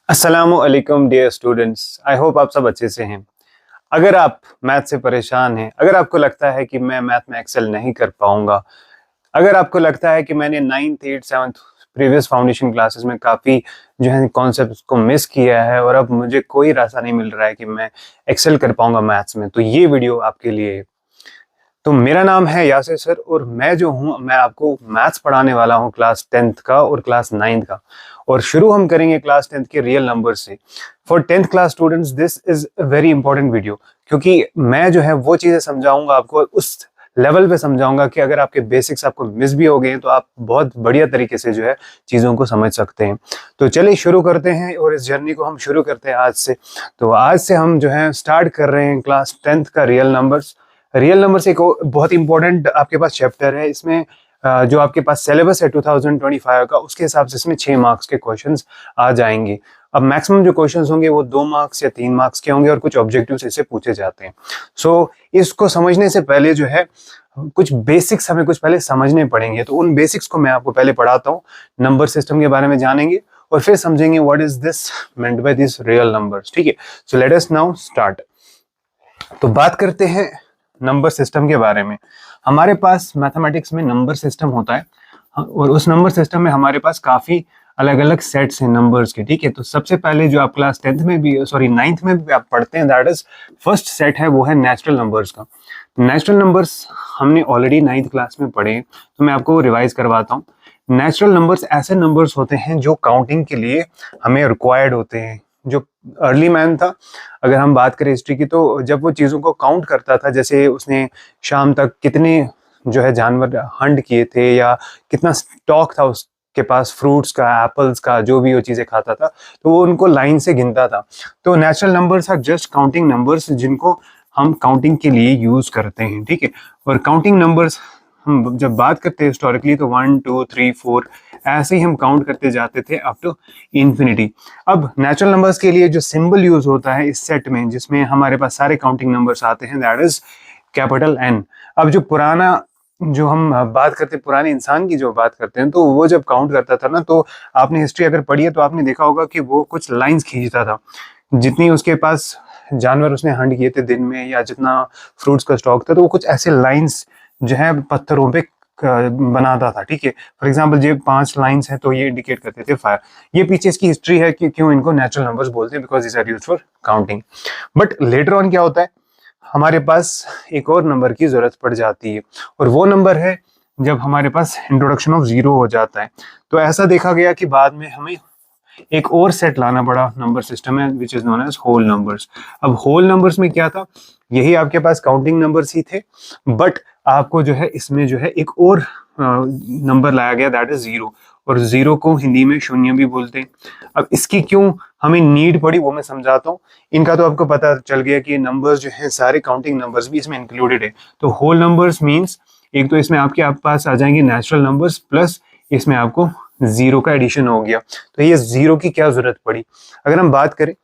अस्सलामुअलैकुम dear students, I hope आप सब अच्छे से हैं। अगर आप मैथ से परेशान हैं, अगर आपको लगता है कि मैं मैथ में एक्सेल नहीं कर पाऊंगा, अगर आपको लगता है कि मैंने 9th 8th 7th previous foundation classes में काफ़ी जो है कॉन्सेप्ट्स को मिस किया है और अब मुझे कोई रास्ता नहीं मिल रहा है कि मैं एक्सेल कर पाऊंगा मैथ्स में, तो ये वीडियो आपके लिए है। तो मेरा नाम है यासिर सर और मैं जो हूँ मैं आपको मैथ्स पढ़ाने वाला हूँ क्लास 10th का और क्लास 9th का। और शुरू हम करेंगे क्लास 10th के रियल नंबर से। For 10th class students this is a very important video, क्योंकि मैं जो है वो चीज़ें समझाऊंगा आपको, उस लेवल पे समझाऊंगा कि अगर आपके बेसिक्स आपको मिस भी हो गए हैं तो आप बहुत बढ़िया तरीके से जो है चीज़ों को समझ सकते हैं। तो चलिए शुरू करते हैं और इस जर्नी को हम शुरू करते हैं आज से। तो आज से हम जो है स्टार्ट कर रहे हैं क्लास 10th का रियल नंबर्स। रियल नंबर्स एक बहुत इंपॉर्टेंट आपके पास चैप्टर है। इसमें जो आपके पास सिलेबस है 2025 का, उसके हिसाब से इसमें 6 मार्क्स के क्वेश्चंस आ जाएंगे। अब मैक्सिमम जो क्वेश्चंस होंगे वो 2 मार्क्स या 3 मार्क्स के होंगे और कुछ ऑब्जेक्टिव्स इससे पूछे जाते हैं। सो इसको समझने से पहले जो है कुछ बेसिक्स हमें कुछ पहले समझने पड़ेंगे। तो उन बेसिक्स को मैं आपको पहले पढ़ाता हूँ। नंबर सिस्टम के बारे में जानेंगे और फिर समझेंगे what is this meant by this real numbers. ठीक है, सो लेट अस नाउ स्टार्ट। तो बात करते हैं नंबर सिस्टम के बारे में। हमारे पास मैथमेटिक्स में नंबर सिस्टम होता है और उस नंबर सिस्टम में हमारे पास काफ़ी अलग अलग सेट्स हैं नंबर्स के। ठीक है, तो सबसे पहले जो आप क्लास 10th में भी सॉरी 9th में भी आप पढ़ते हैं, दैट इज फर्स्ट सेट है, वो है नेचुरल नंबर्स का। नेचुरल नंबर्स हमने ऑलरेडी 9th क्लास में पढ़े, तो मैं आपको रिवाइज करवाता हूँ। नेचुरल नंबर्स ऐसे नंबर्स होते हैं जो काउंटिंग के लिए हमें रिक्वायर्ड होते हैं। जो अर्ली मैन था, अगर हम बात करें हिस्ट्री की, तो जब वो चीज़ों को काउंट करता था, जैसे उसने शाम तक कितने जो है जानवर हंट किए थे या कितना स्टॉक था उसके पास फ्रूट्स का, एप्पल्स का, जो भी वो चीज़ें खाता था, तो वो उनको लाइन से गिनता था। तो natural numbers are just counting numbers जिनको हम काउंटिंग के लिए यूज़ करते हैं। ठीक है, और काउंटिंग नंबर्स हम जब बात करते हैं हिस्टोरिकली, तो 1 2 3 4 ऐसे ही हम काउंट करते जाते थे अप टू इन्फिनिटी। अब नेचुरल नंबर्स के लिए जो सिंबल यूज होता है इस सेट में, जिसमें हमारे पास सारे काउंटिंग नंबर्स आते हैं, दैट इज कैपिटल एन। अब जो पुराना जो हम बात करते हैं, पुराने इंसान की जो बात करते हैं, तो वो जब काउंट करता था ना, तो आपने हिस्ट्री अगर पढ़ी है तो आपने देखा होगा कि वो कुछ लाइंस खींचता था। जितनी उसके पास जानवर उसने हंट किए थे दिन में या जितना फ्रूट्स का स्टॉक था, तो वो कुछ ऐसे लाइंस जो है पत्थरों पे बनाता था। ठीक है, फॉर एग्जाम्पल ये 5 लाइंस हैं तो ये इंडिकेट करते थे फायर। ये पीछे इसकी हिस्ट्री है कि क्यों इनको नेचुरल नंबर्स बोलते हैं, because this are used for counting. But later on क्या होता है, हमारे पास एक और नंबर की जरूरत पड़ जाती है, और वो नंबर है जब हमारे पास इंट्रोडक्शन ऑफ जीरो हो जाता है। तो ऐसा देखा गया कि बाद में हमें एक और सेट लाना पड़ा नंबर सिस्टम है, which is known as whole numbers. अब होल नंबर्स में क्या था, यही आपके पास काउंटिंग नंबर्स ही थे, बट आपको जो है इसमें जो है एक और नंबर लाया गया, दैट इज जीरो। और जीरो को हिंदी में शून्य भी बोलते हैं। अब इसकी क्यों हमें नीड पड़ी वो मैं समझाता हूँ। इनका तो आपको पता चल गया कि नंबर्स जो है सारे काउंटिंग नंबर्स भी इसमें इंक्लूडेड है। तो होल नंबर्स मीन्स एक तो इसमें आपके आप पास आ जाएंगे नेचुरल नंबर्स, प्लस इसमें आपको जीरो का एडिशन हो गया। तो ये जीरो की क्या जरूरत पड़ी, अगर हम बात करें,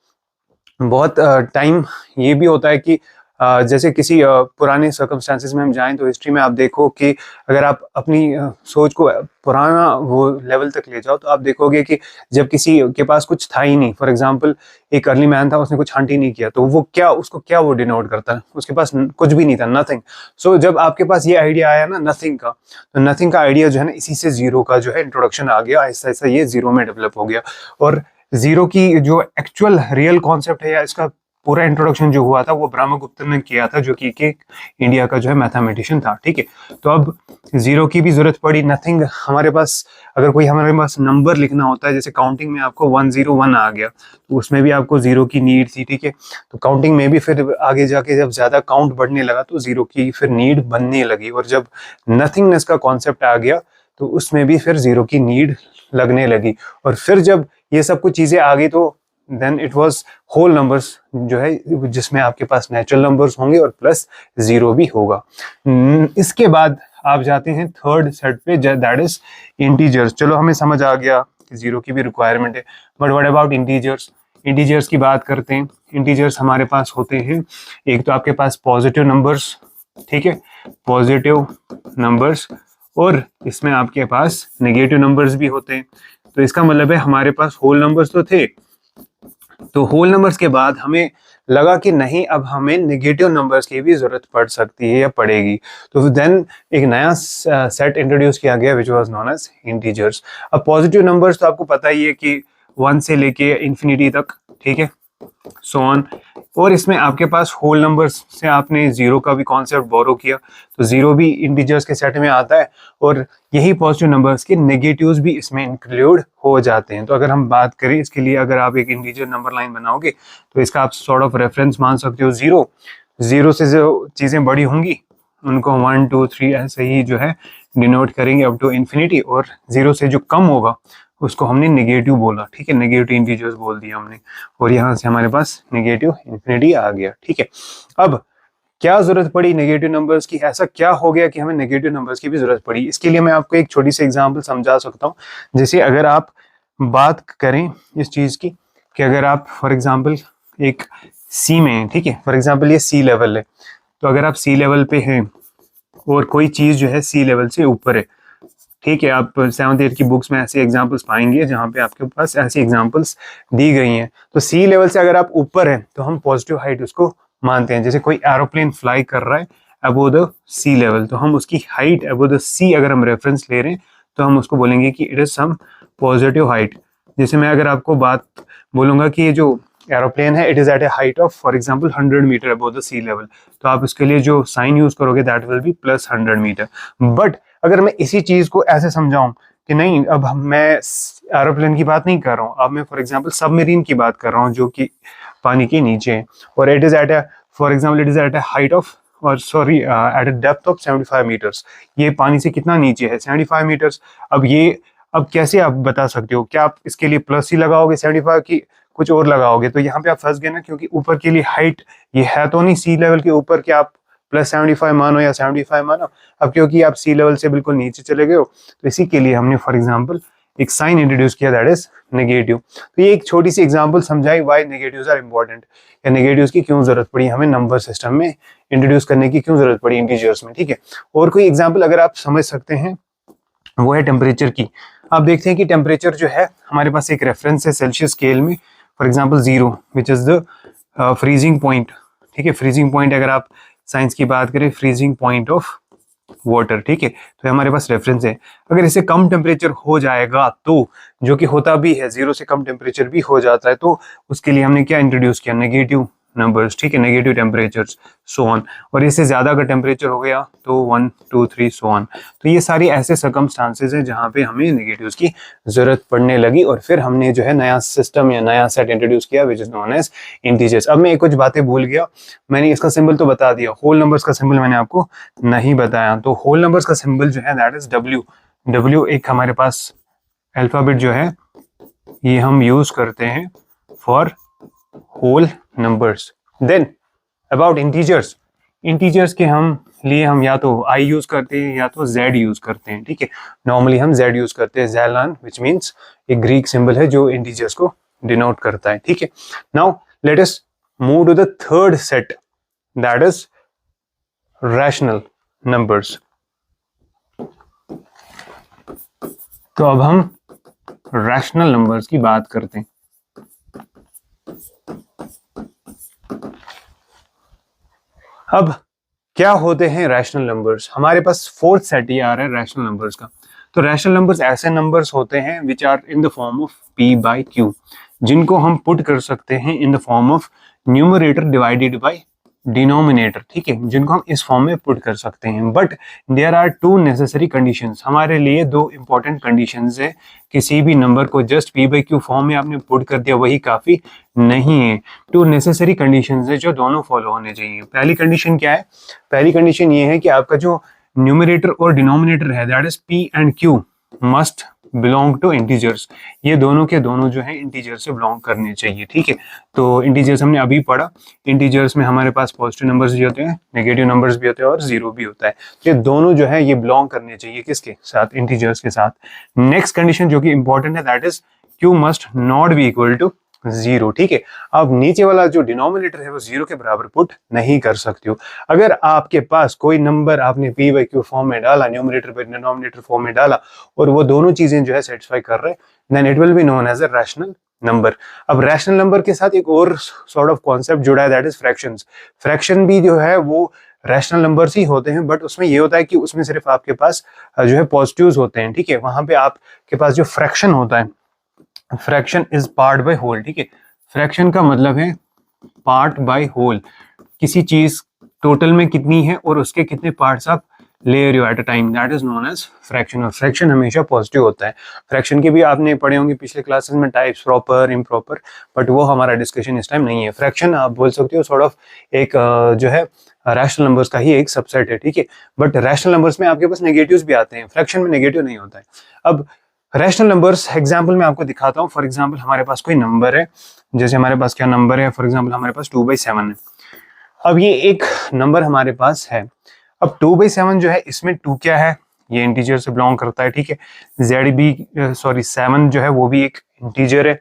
बहुत टाइम ये भी होता है कि जैसे किसी पुराने सर्कमस्टांसिस में हम जाएं, तो हिस्ट्री में आप देखो कि अगर आप अपनी सोच को पुराना वो लेवल तक ले जाओ, तो आप देखोगे कि जब किसी के पास कुछ था ही नहीं, फॉर एग्जांपल एक अर्ली मैन था, उसने कुछ हंट ही नहीं किया, तो वो क्या, उसको क्या वो डिनोट करता है, उसके पास कुछ भी नहीं था, नथिंग। सो जब आपके पास ये आइडिया आया ना नथिंग का, तो नथिंग का आइडिया जो है ना, इसी से जीरो का जो है इंट्रोडक्शन आ गया, ऐसा ऐसा ये जीरो में डेवलप हो गया। और जीरो की जो एक्चुअल रियल कॉन्सेप्ट है या इसका पूरा इंट्रोडक्शन जो हुआ था, वो ब्रह्मगुप्त ने किया था, जो कि एक इंडिया का जो है मैथमेटिशियन था। ठीक है, तो अब जीरो की भी जरूरत पड़ी, नथिंग हमारे पास, अगर कोई हमारे पास नंबर लिखना होता है, जैसे काउंटिंग में आपको 101 आ गया, तो उसमें भी आपको जीरो की नीड थी। ठीक है, तो काउंटिंग में भी फिर आगे जाके जब ज्यादा काउंट बढ़ने लगा, तो जीरो की फिर नीड बनने लगी, और जब नथिंगनेस का कॉन्सेप्ट आ गया, तो उसमें भी फिर जीरो की नीड लगने लगी। और फिर जब ये सब कुछ चीजें आ गई, तो then it was whole numbers जो है, जिसमें आपके पास नेचुरल नंबर्स होंगे और प्लस जीरो भी होगा। इसके बाद आप जाते हैं थर्ड सेट पे, दैट इज इंटीजर्स। चलो हमें समझ आ गया कि जीरो की भी रिक्वायरमेंट है, but what about integers. Integers की बात करते हैं। इंटीजर्स हमारे पास होते हैं, एक तो आपके पास पॉजिटिव नंबर्स, ठीक है, पॉजिटिव नंबर्स, और इसमें आपके पास नेगेटिव नंबर्स भी होते हैं। तो इसका मतलब है हमारे पास होल नंबर्स तो थे, तो होल नंबर्स के बाद हमें लगा कि नहीं, अब हमें नेगेटिव नंबर्स की भी जरूरत पड़ सकती है या पड़ेगी। तो देन एक नया सेट इंट्रोड्यूस किया गया which was known as integers. अब पॉजिटिव नंबर्स तो आपको पता ही है कि 1 से लेके इंफिनिटी तक, ठीक है, सो ऑन। और इसमें आपके पास होल नंबर्स से आपने जीरो का भी कॉन्सेप्ट बोरो किया, तो जीरो भी इंटीजर्स के सेट में आता है और यही पॉजिटिव नंबर्स के नेगेटिव्स भी इसमें इंक्लूड हो जाते हैं। तो अगर हम बात करें इसके लिए, अगर आप एक इंटीजर नंबर लाइन बनाओगे तो इसका आप सॉर्ट ऑफ रेफरेंस मान सकते हो जीरो। जीरो से जो चीज़ें बड़ी होंगी उनको 1 2 3 ऐसे ही जो है डिनोट करेंगे अप टू इन्फिनिटी, और जीरो से जो कम होगा उसको हमने नेगेटिव बोला, ठीक है, नेगेटिव इंटीजर्स बोल दिया हमने, और यहाँ से हमारे पास नेगेटिव इन्फिनिटी आ गया, ठीक है। अब क्या जरूरत पड़ी नेगेटिव नंबर्स की, ऐसा क्या हो गया कि हमें नेगेटिव नंबर्स की भी जरूरत पड़ी? इसके लिए मैं आपको एक छोटी सी एग्जांपल समझा सकता हूँ। जैसे अगर आप बात करें इस चीज की कि अगर आप फॉर एग्जांपल एक सी में हैं, ठीक है, फॉर एग्जांपल ये सी लेवल है, तो अगर आप सी लेवल पे हैं और कोई चीज जो है सी लेवल से ऊपर है, ठीक है, आप 7th 8th की बुक्स में ऐसे एग्जांपल्स पाएंगे जहाँ पे आपके पास ऐसी एग्जांपल्स दी गई हैं। तो सी लेवल से अगर आप ऊपर हैं तो हम पॉजिटिव हाइट उसको मानते हैं। जैसे कोई एरोप्लेन फ्लाई कर रहा है अबव द सी लेवल, तो हम उसकी हाइट अबव द सी अगर हम रेफरेंस ले रहे हैं तो हम उसको बोलेंगे कि it is some positive height. जैसे मैं अगर आपको बात बोलूंगा कि ये जो एरोप्लेन है it is at a height of for example 100 metre above the sea level, तो आप इसके लिए जो साइन यूज करोगे that will be plus 100 metre. But अगर मैं इसी चीज को ऐसे समझाऊं कि नहीं, अब मैं एरोप्लेन की बात नहीं कर रहा हूँ, अब मैं फॉर एग्जांपल सबमरीन की बात कर रहा हूँ जो कि पानी के नीचे है, और it is at a for example it is at a height of और sorry at a depth of 75 metres. ये पानी से कितना नीचे है? 75 मीटर्स। अब कैसे आप बता सकते हो? क्या आप इसके लिए प्लस ही लगाओगे 75 की कुछ और लगाओगे? तो यहाँ पे आप फंस गए ना, क्योंकि ऊपर के लिए हाइट ये है तो नहीं सी लेवल के ऊपर कि आप प्लस 75 मानो या 75 मानो। अब क्योंकि आप सी लेवल से बिल्कुल नीचे चले गए हो, तो इसी के लिए हमने फॉर एग्जांपल एक साइन इंट्रोड्यूस किया दैट इज नेगेटिव। तो ये एक छोटी सी एग्जांपल समझाई व्हाई नेगेटिव्स आर इंपॉर्टेंट, या नेगेटिव्स की क्यों जरूरत पड़ी हमें नंबर सिस्टम में इंट्रोड्यूस करने की, क्यों जरूरत पड़ी इंटीजर्स में, ठीक है। और कोई एग्जाम्पल अगर आप समझ सकते हैं वो है टेम्परेचर की। आप देखते हैं कि टेम्परेचर जो है हमारे पास एक रेफरेंस है सेल्सियस स्केल में, for example 0 which is the freezing point, ठीक है। फ्रीजिंग पॉइंट अगर आप साइंस की बात करें, फ्रीजिंग पॉइंट ऑफ वाटर, ठीक है, तो हमारे पास रेफरेंस है। अगर इससे कम टेम्परेचर हो जाएगा तो, जो कि होता भी है, 0 से कम टेम्परेचर भी हो जाता है, तो उसके लिए हमने क्या इंट्रोड्यूस किया? नेगेटिव नंबर्स, ठीक है, नेगेटिव टेम्परेचर्स सो ऑन। और इससे ज्यादा अगर टेम्परेचर हो गया तो 1 2 3 सो ऑन। तो ये सारी ऐसे सर्कमस्टांसेस हैं जहाँ पे हमें नेगेटिव्स की जरूरत पड़ने लगी, और फिर हमने जो है नया सिस्टम या नया सेट इंट्रोड्यूस किया which is known as integers. अब मैं कुछ बातें भूल गया, मैंने इसका सिंबल तो बता दिया, होल नंबर्स का सिंबल मैंने आपको नहीं बताया। तो होल नंबर्स का सिंबल जो है दैट इज डब्ल्यू। डब्ल्यू एक हमारे पास अल्फाबेट जो है ये हम यूज करते हैं for whole numbers. Then about integers, integers के हम लिए हम या तो आई यूज करते हैं या तो जेड यूज करते हैं, ठीक है। नॉर्मली हम जेड यूज करते हैं, ज़ैलान विच मीन्स एक ग्रीक सिंबल है जो इंटीजर्स को डिनोट करता है, ठीक है। Now let us move to the third set that is rational numbers. तो अब हम रैशनल नंबर्स की बात करते हैं। अब क्या होते हैं रैशनल नंबर्स? हमारे पास फोर्थ सेट ही आ रहा है रैशनल नंबर्स का। तो रैशनल नंबर्स ऐसे नंबर्स होते हैं which are in the form of p by q, जिनको हम पुट कर सकते हैं in the form of numerator divided by denominator, ठीक है, जिनको हम इस फॉर्म में पुट कर सकते हैं। But there are two necessary conditions, हमारे लिए दो इंपॉर्टेंट कंडीशंस है। किसी भी नंबर को just p by q form में आपने पुट कर दिया वही काफी नहीं है। टू नेसेसरी कंडीशंस है जो दोनों फॉलो होने चाहिए। पहली कंडीशन क्या है? पहली कंडीशन ये है कि आपका जो न्यूमरेटर और डिनोमिनेटर है that is p and q must belong to integers. ये दोनों के दोनों जो है इंटीजर से बिलोंग करने चाहिए, ठीक है। तो इंटीजर्स हमने अभी पढ़ा, इंटीजर्स में हमारे पास पॉजिटिव नंबर्स भी होते हैं, नेगेटिव नंबर्स भी होते हैं और जीरो भी होता है। तो ये दोनों जो है ये बिलोंग करने चाहिए किसके साथ? इंटीजर्स के साथ। नेक्स्ट कंडीशन जो कि इंपॉर्टेंट है that is q must not be equal to 0, ठीक है। अब नीचे वाला जो डिनोमिनेटर है वो 0 के बराबर पुट नहीं कर सकते हो। अगर आपके पास कोई नंबर आपने p बाई q फॉर्म में डाला, न्यूमरेटर पे डिनोमिनेटर फॉर्म में डाला, और वो दोनों चीजें जो है सेटिस्फाई कर रहे हैं, then it will be known as a rational number. अब रैशनल नंबर के साथ एक और सॉर्ट ऑफ कॉन्सेप्ट जुड़ा है, दैट इज फ्रैक्शंस। फ्रैक्शन भी जो है वो रैशनल नंबर्स ही होते हैं, बट उसमें ये होता है कि उसमें सिर्फ आपके पास जो है पॉजिटिव्स होते हैं, ठीक है। वहां पे आपके पास जो फ्रैक्शन होता है, fraction is part by whole, ठीक है। फ्रैक्शन का मतलब है पार्ट बाय होल, किसी चीज टोटल में कितनी है और उसके कितने पार्ट्स आप ले रहे हो at a time, that is known as fraction. और फ्रैक्शन हमेशा पॉजिटिव होता है। फ्रैक्शन के भी आपने पढ़े होंगे पिछले क्लासेस में टाइप्स, प्रॉपर, इम्प्रॉपर, बट वो हमारा डिस्कशन इस टाइम नहीं है। फ्रैक्शन आप बोल सकते हो सॉर्ट ऑफ एक जो है रैशनल नंबर्स का ही एक सबसेट है, ठीक है। बट रैशनल नंबर्स में आपके पास नेगेटिव्स भी आते हैं, फ्रैक्शन में नेगेटिव नहीं होता है। अब रैशनल नंबर्स एग्जाम्पल में आपको दिखाता हूँ। फॉर एग्जाम्पल हमारे पास कोई नंबर है, जैसे हमारे पास क्या नंबर है, फॉर एग्जाम्पल हमारे पास 2/7 है। अब ये एक नंबर हमारे पास है। अब 2/7 जो है, इसमें 2 क्या है, ये इंटीजर से बिलोंग करता है, ठीक है। सॉरी 7 जो है वो भी एक इंटीजर है।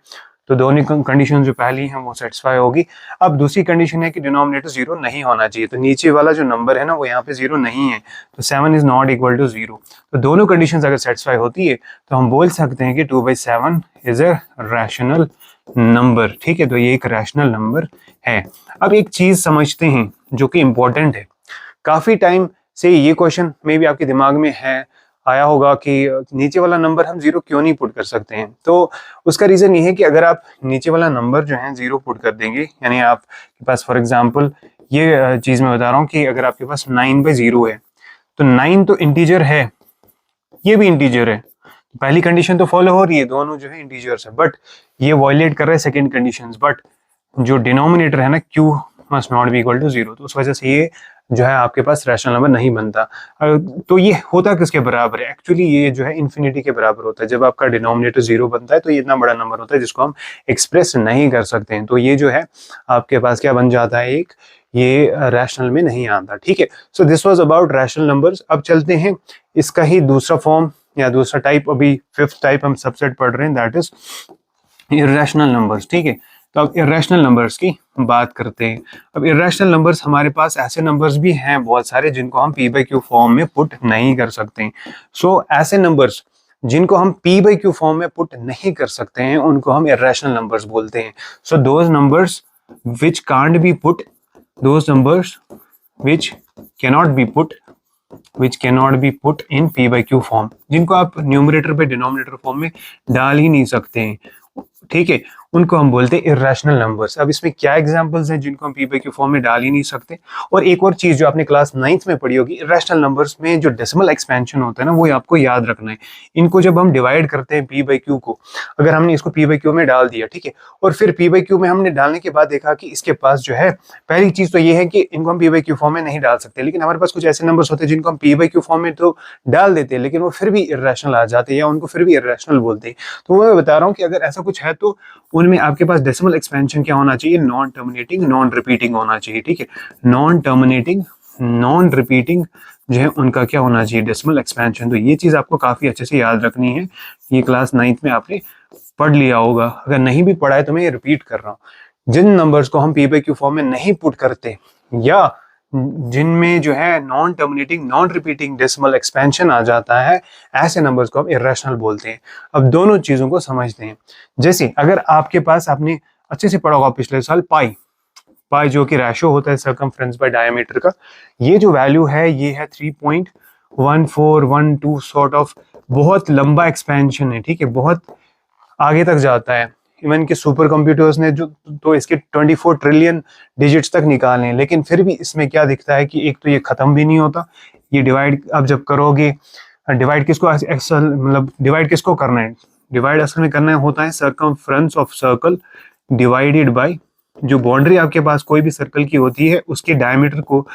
तो दोनों कंडीशन जो पहली है वो सेटिस्फाई होगी। अब दूसरी कंडीशन है कि डिनोमिनेटर 0 नहीं होना चाहिए, तो नीचे वाला जो नंबर है ना वो यहाँ पे 0 नहीं है, तो 7 इज नॉट इक्वल टू 0। तो दोनों कंडीशंस अगर सेटिस्फाई होती है तो हम बोल सकते हैं कि 2/7 इज अ रैशनल नंबर, ठीक है। तो ये एक रैशनल नंबर है। अब एक चीज समझते हैं जो कि इंपॉर्टेंट है, काफी टाइम से ये क्वेश्चन में भी आपके दिमाग में है आया होगा कि नीचे वाला नंबर हम 0 क्यों नहीं पुट कर सकते हैं। तो उसका रीजन ये है कि अगर आप नीचे वाला नंबर जो है 0 पुट कर देंगे, यानी आपके पास फॉर एग्जांपल ये चीज मैं बता रहा हूँ कि अगर आपके पास 9/0 है, तो 9 तो इंटीजर है, ये भी इंटीजर है, पहली कंडीशन तो फॉलो हो रही है, दोनों जो है इंटीजर्स है, बट ये वायलेट कर रहे हैं सेकंड कंडीशंस। बट जो डिनोमिनेटर है ना, q must not be equal to 0, तो उस वजह से ये जो है आपके पास रैशनल नंबर नहीं बनता। तो ये होता किसके बराबर है, एक्चुअली ये जो है इन्फिनिटी के बराबर होता है। जब आपका डिनोमिनेटर 0 बनता है तो ये इतना बड़ा नंबर होता है जिसको हम एक्सप्रेस नहीं कर सकते हैं। तो ये जो है आपके पास क्या बन जाता है, एक ये रैशनल में नहीं आता, ठीक है। So this was about rational numbers. अब चलते हैं इसका ही दूसरा फॉर्म या दूसरा टाइप, अभी 5th टाइप हम सबसेट पढ़ रहे हैं, दैट इज इर्रेशनल नंबर्स, ठीक है। तो अब इर्रेशनल नंबर्स की बात करते हैं। अब इर्रेशनल नंबर्स, हमारे पास ऐसे नंबर्स भी हैं बहुत सारे जिनको हम p/q फॉर्म में पुट नहीं कर सकते। सो ऐसे नंबर्स जिनको हम p/q फॉर्म में पुट नहीं कर सकते हैं उनको हम इर्रेशनल नंबर्स बोलते हैं। So those numbers which can't be put, those numbers which cannot be put in p/q form, जिनको आप न्यूमरेटर पे डिनोमिनेटर फॉर्म में डाल ही नहीं सकते हैं, ठीक है, उनको हम बोलते हैं इर्रेशनल नंबर्स। अब इसमें क्या एग्जांपल्स हैं जिनको हम p/q फॉर्म में डाल ही नहीं सकते। और एक और चीज जो आपने क्लास 9th में पढ़ी होगी, इर्रेशनल नंबर्स में जो डेसिमल एक्सपेंशन होता है ना, वो आपको याद रखना है। इनको जब हम डिवाइड करते हैं p/q को, अगर हमने इसको p/q में डाल दिया, ठीक है, और फिर p/q में हमने डालने के बाद देखा कि इसके पास जो है, पहली चीज तो ये है कि इनको हम p/q फॉर्म में नहीं डाल सकते, लेकिन हमारे पास कुछ ऐसे नंबर्स होते हैं जिनको हम p/q फॉर्म में तो डाल देते हैं लेकिन वो फिर भी इर्रेशनल आ जाते हैं या उनको फिर भी इर्रेशनल बोलते हैं। तो मैं बता रहा हूँ कि अगर ऐसा कुछ है तो उनमें आपके पास डेसिमल एक्सपेंशन क्या होना चाहिए, नॉन टर्मिनेटिंग नॉन रिपीटिंग होना चाहिए, ठीक है। नॉन टर्मिनेटिंग नॉन रिपीटिंग जो है उनका क्या होना चाहिए, डेसिमल एक्सपेंशन। तो ये चीज आपको काफी अच्छे से याद रखनी है, ये क्लास 9th में आपने पढ़ लिया होगा, अगर नहीं भी पढ़ा है तो मैं ये रिपीट कर रहा हूँ। जिन नंबर्स को हम p/q फॉर्म में नहीं पुट करते या जिनमें जो है non terminating non repeating decimal expansion आ जाता है, ऐसे नंबर्स को हम इर्रेशनल बोलते हैं। अब दोनों चीजों को समझते हैं। जैसे अगर आपके पास, आपने अच्छे से पढ़ा होगा पिछले साल, पाई जो कि रेशो होता है सर्कमफ्रेंस बाय डायमीटर का, ये जो वैल्यू है ये है 3.1412 सॉर्ट ऑफ, बहुत लंबा एक्सपेंशन है, ठीक है, बहुत आगे तक जाता है। इवन के सुपर कंप्यूटर्स ने जो तो इसके 24 ट्रिलियन डिजिट्स तक निकाले हैं, लेकिन फिर भी इसमें क्या दिखता है कि एक तो ये खत्म भी नहीं होता। ये डिवाइड आप जब करोगे, डिवाइड किसको एक्सल मतलब डिवाइड किसको करना है, डिवाइड असल में करना होता है circumference of circle divided by, जो बाउंड्री आपके पास कोई भी सर्कल की होती है उसके डायमीटर को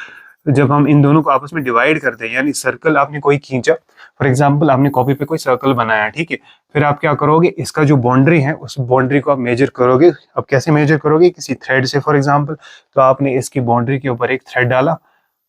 जब हम इन दोनों को आपस में डिवाइड करते हैं, यानी सर्कल आपने कोई खींचा, फॉर एग्जांपल आपने कॉपी पे कोई सर्कल बनाया, ठीक है, फिर आप क्या करोगे, इसका जो बाउंड्री है उस बाउंड्री को आप मेजर करोगे। अब कैसे मेजर करोगे, किसी थ्रेड से, फॉर एग्जांपल तो आपने इसकी बाउंड्री के ऊपर एक थ्रेड डाला,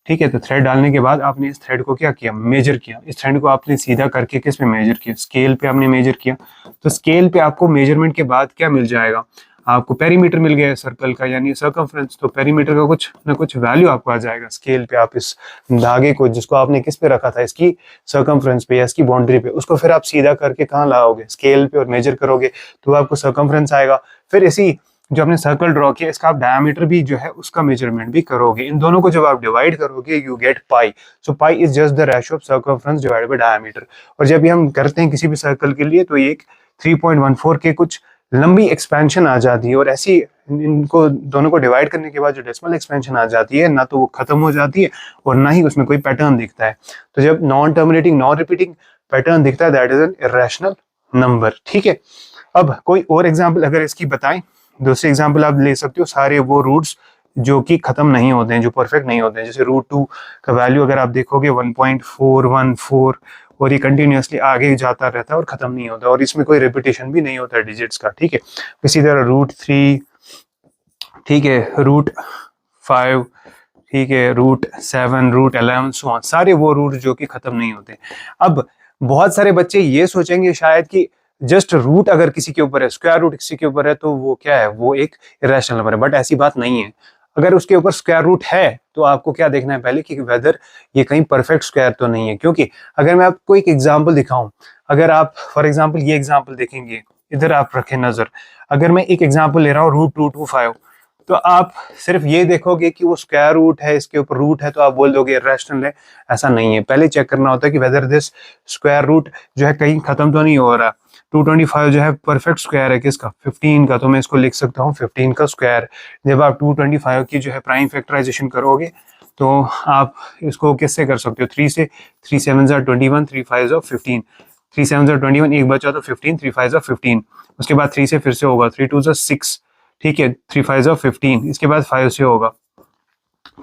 ठीक है, तो थ्रेड डालने के बाद आपने इस थ्रेड को क्या किया, मेजर किया। इस थ्रेड को आपने सीधा करके किस पे मेजर किया, स्केल पे आपने मेजर किया। तो स्केल पे आपको मेजरमेंट के बाद क्या मिल जाएगा, आपको पेरीमीटर मिल गया है सर्कल का, यानी सर्कमफ्रेंस, तो पेरीमीटर का कुछ ना कुछ वैल्यू आपको आ जाएगा स्केल पे। आप इस धागे को जिसको आपने किस पे रखा था, इसकी सर्कमफ्रेंस पे या इसकी बाउंड्री पे, उसको फिर आप सीधा करके कहाँ लाओगे, स्केल पे, और मेजर करोगे तो आपको सर्कमफ्रेंस आएगा। फिर इसी जो आपने सर्कल ड्रॉ किया इसका आप डायमीटर भी जो है उसका मेजरमेंट भी करोगे। इन दोनों को जब आप डिवाइड करोगे you get pi. So pi is just the ratio of circumference divided by diameter. और जब भी हम करते हैं किसी भी सर्कल के लिए तो ये एक 3.14 के कुछ लंबी एक्सपेंशन आ जाती है, और ऐसी इनको दोनों को डिवाइड करने के बाद जो डेसिमल एक्सपेंशन आ जाती है ना तो वो खत्म हो जाती है और ना ही उसमें कोई पैटर्न दिखता है। तो जब non terminating non repeating pattern दिखता है that is an irrational number. ठीक है, अब कोई और एग्जाम्पल अगर इसकी बताएं, दूसरी एग्जाम्पल आप ले सकते हो सारे वो रूट्स जो कि खत्म नहीं होते हैं, जो परफेक्ट नहीं होते हैं। जैसे √2 का वैल्यू अगर आप देखोगे 1.414 और ये कंटिन्यूसली आगे जाता रहता है और खत्म नहीं होता, और इसमें कोई रिपीटेशन भी नहीं होता है डिजिट्स का। ठीक है, इसी तरह √3, ठीक है, √5, ठीक है, √7, √11, सो ऑन, सारे वो रूट जो कि खत्म नहीं होते। अब बहुत सारे बच्चे ये सोचेंगे शायद कि जस्ट रूट अगर किसी के ऊपर है, स्क्वायर रूट किसी के ऊपर है तो वो क्या है, वो एक इरेशनल नंबर है। बट ऐसी बात नहीं है। अगर उसके ऊपर स्क्वायर रूट है तो आपको क्या देखना है पहले कि वेदर ये कहीं परफेक्ट स्क्वायर तो नहीं है। क्योंकि अगर मैं आपको एक एग्जांपल दिखाऊं, अगर आप फॉर एग्जांपल ये एग्जांपल देखेंगे, इधर आप रखें नजर, अगर मैं एक एग्जांपल ले रहा हूँ √225, तो आप सिर्फ ये देखोगे कि वो स्क्वायर रूट है, इसके ऊपर रूट है, तो आप बोल दोगे रैशनल है। ऐसा नहीं है, पहले चेक करना होता है कि वेदर दिस स्क्वायर रूट जो है कहीं खत्म तो नहीं हो रहा। 225 जो है परफेक्ट स्क्वायर है किसका, 15 का, तो मैं इसको लिख सकता हूँ 15 का स्क्वायर। जब आप 225 की जो है प्राइम फैक्टराइजेशन करोगे तो आप इसको किससे कर सकते हो, 3 से, 3 7 21, 3 5 15, 3 7 21, एक बचा तो 15, 3 5 15, उसके बाद 3 से फिर से होगा, 3 2 6, ठीक है, 3 5 15, इसके बाद 5 से होगा।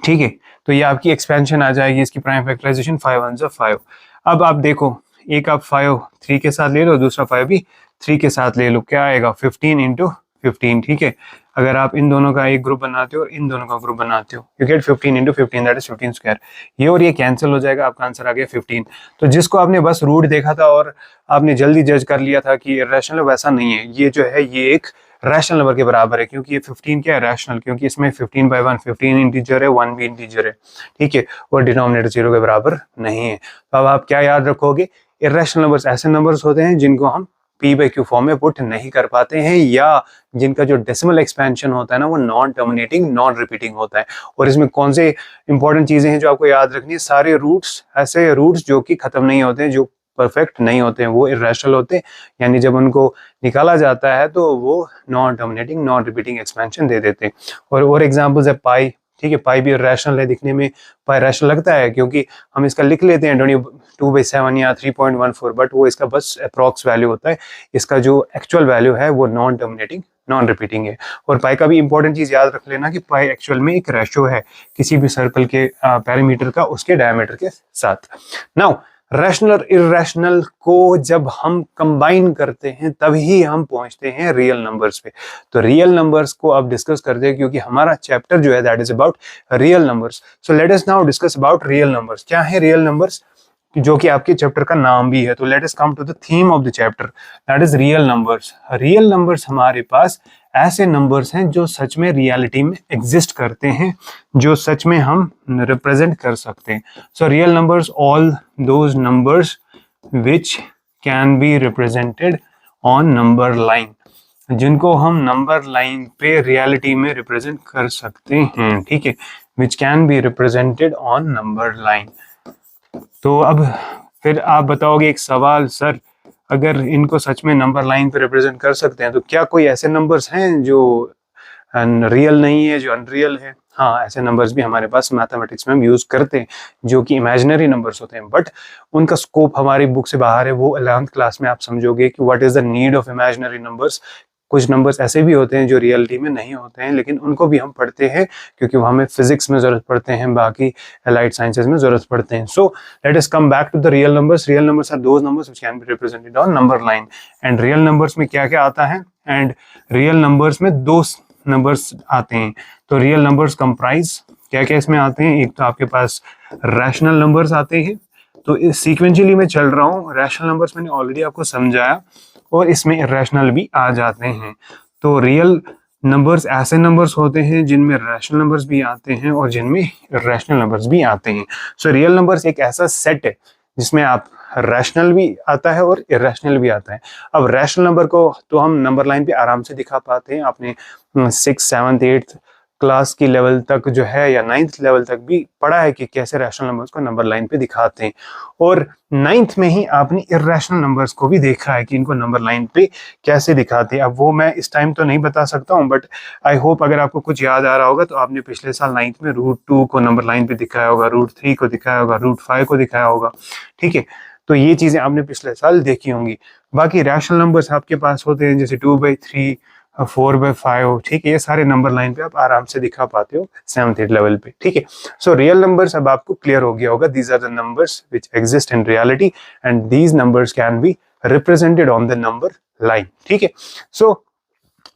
ठीक है, तो ये आपकी एक्सपेंशन आ जाएगी इसकी प्राइम फैक्टराइजेशन, 5 1 5। अब आप देखो, एक आप 5 3 के साथ ले लो, दूसरा 5 भी 3 के साथ ले लो, क्या आएगा 15 इंटू 15। ठीक है, अगर आप इन दोनों का एक ग्रुप बनाते हो और इन दोनों का ग्रुप बनाते हो, you get 15 into 15, that is 15 square. ये और ये कैंसिल हो जाएगा, आपका आंसर आ गया 15। तो जिसको आपने बस रूट देखा था और आपने जल्दी जज कर लिया था कि रैशनल, वैसा नहीं है। ये जो है ये एक रैशनल नंबर के बराबर है, क्योंकि ये 15 क्या है, रैशनल, क्योंकि इसमें 15/1, 15 इंटीजर है, 1 भी इंटीजर है। ठीक है, और डिनोमिनेटर 0 के बराबर नहीं है। तो अब आप क्या याद रखोगे, इरेशनल नंबर्स ऐसे नंबर्स होते हैं जिनको हम p/q फॉर्म में पुट नहीं कर पाते हैं, या जिनका जो डेसिमल एक्सपेंशन होता है ना वो नॉन टर्मिनेटिंग नॉन रिपीटिंग होता है। और इसमें कौन से इंपॉर्टेंट चीजें हैं जो आपको याद रखनी है, सारे रूट्स, ऐसे रूट्स जो कि खत्म नहीं होते हैं, जो परफेक्ट नहीं होते हैं, वो इरेशनल होते हैं, यानी जब उनको निकाला जाता है तो वो non terminating non repeating expansion दे देते हैं। और एग्जांपल्स है पाई। ठीक है, पाई भी रैशनल है, दिखने में पाई रैशनल लगता है क्योंकि हम इसका लिख लेते हैं 22/7 या 3.14, बट वो इसका बस अप्रॉक्स वैल्यू होता है। इसका जो एक्चुअल वैल्यू है वो नॉन टर्मिनेटिंग नॉन रिपीटिंग है। और पाई का भी इंपॉर्टेंट चीज याद रख लेना कि पाई एक्चुअल में एक रेशियो है किसी भी सर्कल के पेरीमीटर का उसके डायमीटर के साथ। नाउ रैशनल और इरेशनल को जब हम कंबाइन करते हैं तभी हम पहुंचते हैं रियल नंबर्स पे। तो रियल नंबर्स को अब डिस्कस करते हैं क्योंकि हमारा चैप्टर जो है that is about real numbers. So let us now discuss about real numbers. क्या है रियल नंबर्स, जो कि आपके चैप्टर का नाम भी है। तो let us come to the theme of the chapter, that is real numbers. Real numbers हमारे पास ऐसे नंबर्स हैं जो सच में रियलिटी में एग्जिस्ट करते हैं, जो सच में हम रिप्रेजेंट कर सकते हैं। So real numbers all those numbers which can be represented on number line, जिनको हम नंबर लाइन पे रियलिटी में रिप्रेजेंट कर सकते हैं। ठीक है, which can be represented on number line. तो अब फिर आप बताओगे एक सवाल, सर अगर इनको सच में नंबर लाइन पे रिप्रेजेंट कर सकते हैं तो क्या कोई ऐसे नंबर्स हैं जो रियल नहीं है, जो अनरियल है? हाँ, ऐसे नंबर्स भी हमारे पास मैथमेटिक्स में हम यूज करते हैं जो कि इमेजिनरी नंबर्स होते हैं, बट उनका स्कोप हमारी बुक से बाहर है। वो 11th क्लास में आप समझोगे कि what is the need of imaginary numbers. कुछ नंबर्स ऐसे भी होते हैं जो रियलिटी में नहीं होते हैं, लेकिन उनको भी हम पढ़ते हैं क्योंकि वो हमें फिजिक्स में जरूरत पड़ते हैं, बाकी अलाइड साइंसेज में जरूरत पड़ते हैं। So let us come back to the real numbers. Real numbers are those numbers which can be represented on number line. And real numbers में क्या क्या आता है, एंड रियल नंबर्स में दो नंबर्स आते हैं। तो रियल नंबर्स कंप्राइज क्या क्या इसमें आते हैं, एक तो आपके पास रैशनल नंबर्स आते हैं। तो इस सीक्वेंशियली मैं चल रहा हूँ, रैशनल नंबर्स मैंने ऑलरेडी आपको समझाया और इसमें इरेशनल भी आ जाते हैं। तो रियल नंबर्स ऐसे नंबर्स होते हैं जिनमें रैशनल नंबर्स भी आते हैं और जिनमें इर्रेशनल नंबर्स भी आते हैं। सो रियल नंबर्स एक ऐसा सेट है जिसमें आप रैशनल भी आता है और इर्रेशनल भी आता है। अब रैशनल नंबर को तो हम नंबर लाइन पे आराम से दिखा पाते हैं। आपने 6th 7th 8th क्लास की लेवल तक जो है या 9th लेवल तक भी पढ़ा है कि कैसे रैशनल नंबर्स को नंबर लाइन पे दिखाते हैं, और 9th में ही आपने इर्रेशनल नंबर्स को भी देखा है कि इनको नंबर लाइन पे कैसे दिखाते हैं। अब वो मैं इस टाइम तो नहीं बता सकता हूँ, बट आई होप अगर आपको कुछ याद आ रहा होगा तो आपने पिछले साल 9th में √2 को नंबर लाइन पे दिखाया होगा, √3 को दिखाया होगा, √5 को दिखाया होगा। ठीक है, तो ये चीजें आपने पिछले साल देखी होंगी। बाकी रैशनल नंबर्स आपके पास होते हैं जैसे 2/3, 4/5। ठीक है, ये सारे नंबर लाइन पे आप आराम से दिखा पाते हो 7th 8th लेवल पे। ठीक है, सो रियल नंबर्स अब आपको क्लियर हो गया होगा। These are the numbers which exist in reality and these numbers can be represented on the number line. ठीक है, सो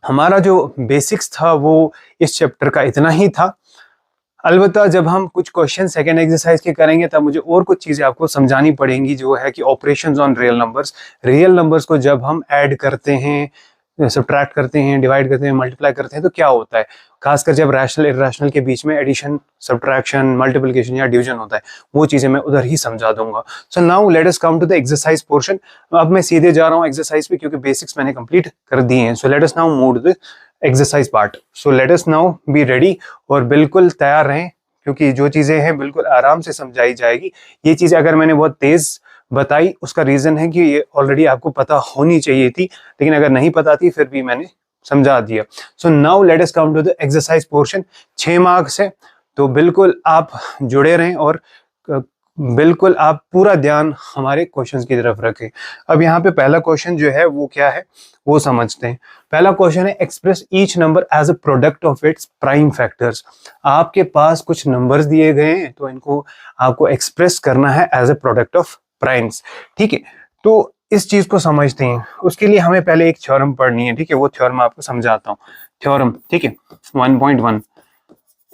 हमारा जो बेसिक्स था वो इस चैप्टर का इतना ही था। अलबत्ता जब हम कुछ क्वेश्चन सेकेंड एक्सरसाइज के करेंगे तब मुझे और कुछ चीजें आपको समझानी पड़ेंगी, जो है कि ऑपरेशंस ऑन रियल नंबर्स को जब हम ऐड करते हैं, सब्ट्रैक्ट करते हैं, डिवाइड करते हैं, मल्टीप्लाई करते हैं तो क्या होता है। खासकर जब रैशनल इर्रेशनल के बीच में एडिशन, सब्ट्रैक्शन, मल्टीप्लिकेशन या डिवीजन होता है, वो चीजें मैं उधर ही समझा दूंगा। So now let us come to the exercise portion. अब मैं सीधे जा रहा हूँ एक्सरसाइज पे क्योंकि बेसिक्स मैंने कंप्लीट कर दिए हैं। So let us now move to the exercise part. So let us now be ready, और बिल्कुल तैयार रहें क्योंकि जो चीजें हैं बिल्कुल आराम से समझाई जाएगी। ये चीजें अगर मैंने बहुत तेज बताई उसका रीजन है कि ये ऑलरेडी आपको पता होनी चाहिए थी, लेकिन अगर नहीं पता थी फिर भी मैंने समझा दिया। So now let us come to the exercise portion. 6 marks है, तो बिल्कुल आप जुड़े रहें और बिल्कुल आप पूरा ध्यान हमारे क्वेश्चंस की तरफ रखें। अब यहाँ पे पहला क्वेश्चन जो है वो क्या है वो समझते हैं। पहला क्वेश्चन है express each number as a product of its prime factors. आपके पास कुछ नंबर्स दिए गए हैं तो इनको आपको एक्सप्रेस करना है as a product of primes. ठीक है, तो इस चीज को समझते हैं। उसके लिए हमें पहले एक थ्योरम पढ़नी है। ठीक है, वो थ्योरम आपको समझाता हूँ। थ्योरम, ठीक है, 1.1,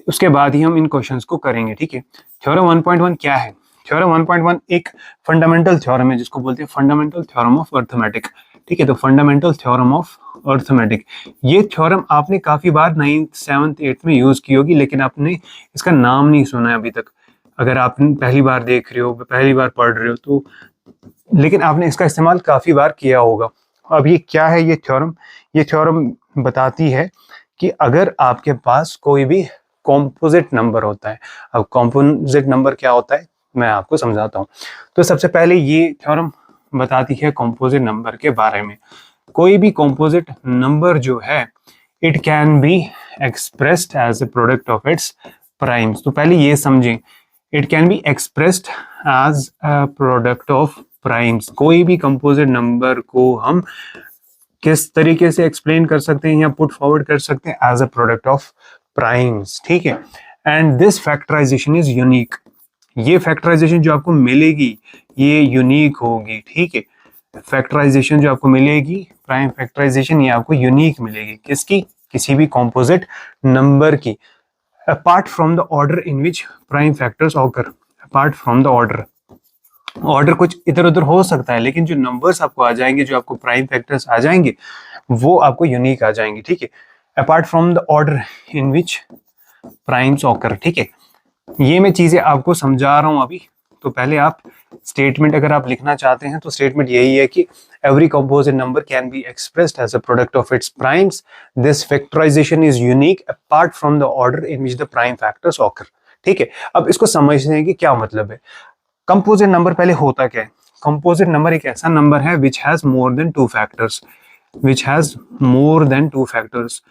उसके बाद ही हम इन क्वेश्चंस को करेंगे। ठीक है, थ्योरम 1.1 क्या है। थ्योरम 1.1 एक फंडामेंटल थ्योरम है जिसको बोलते हैं फंडामेंटल थ्योरम ऑफ अर्थमेटिक। ठीक है, तो फंडामेंटल थ्योरम ऑफ अर्थमेटिक, ये थ्योरम आपने काफी बार 9th 7th 8th में यूज की होगी, लेकिन आपने इसका नाम नहीं सुना है अभी तक। अगर आप पहली बार देख रहे हो, पहली बार पढ़ रहे हो तो, लेकिन आपने इसका इस्तेमाल काफी बार किया होगा। अब ये क्या है ये थ्योरम? ये थ्योरम बताती है कि अगर आपके पास कोई भी कॉम्पोजिट नंबर होता है। अब कॉम्पोजिट नंबर क्या होता है मैं आपको समझाता हूँ। तो सबसे पहले ये थ्योरम बताती है कॉम्पोजिट नंबर के बारे में। कोई भी कॉम्पोजिट नंबर जो है it can be expressed as a product of its primes. तो पहले ये समझें, it can be expressed as a product of primes. कोई भी कंपोजिट नंबर को हम किस तरीके से एक्सप्लेन कर सकते हैं या पुट फॉरवर्ड कर सकते हैं as a product of primes. ठीक है, and this factorisation is unique. ये फैक्टराइजेशन जो आपको मिलेगी ये यूनिक होगी। ठीक है, फैक्टराइजेशन जो आपको मिलेगी, प्राइम फैक्टराइजेशन, ये आपको यूनिक मिलेगी। किसकी? किसी भी कॉम्पोजिट नंबर की। Apart from the order in which prime factors occur. Apart from the order, order कुछ इधर उधर हो सकता है, लेकिन जो नंबर्स आपको आ जाएंगे, जो आपको प्राइम फैक्टर्स आ जाएंगे, वो आपको यूनिक आ जाएंगे। ठीक है, apart from the order in which primes occur. ठीक है, ये मैं चीजें आपको समझा रहा हूं अभी। तो पहले आप स्टेटमेंट अगर आप लिखना चाहते हैं तो स्टेटमेंट यही है कि every composite number can be expressed as a product of its primes. This factorisation is unique apart from the order in which the prime factors occur. ठीक है, अब इसको समझने हैं कि क्या मतलब है। कंपोजिट नंबर पहले होता क्या है? कंपोजिट नंबर एक ऐसा नंबर है which has more than 2 factors, which has more than 2 factors,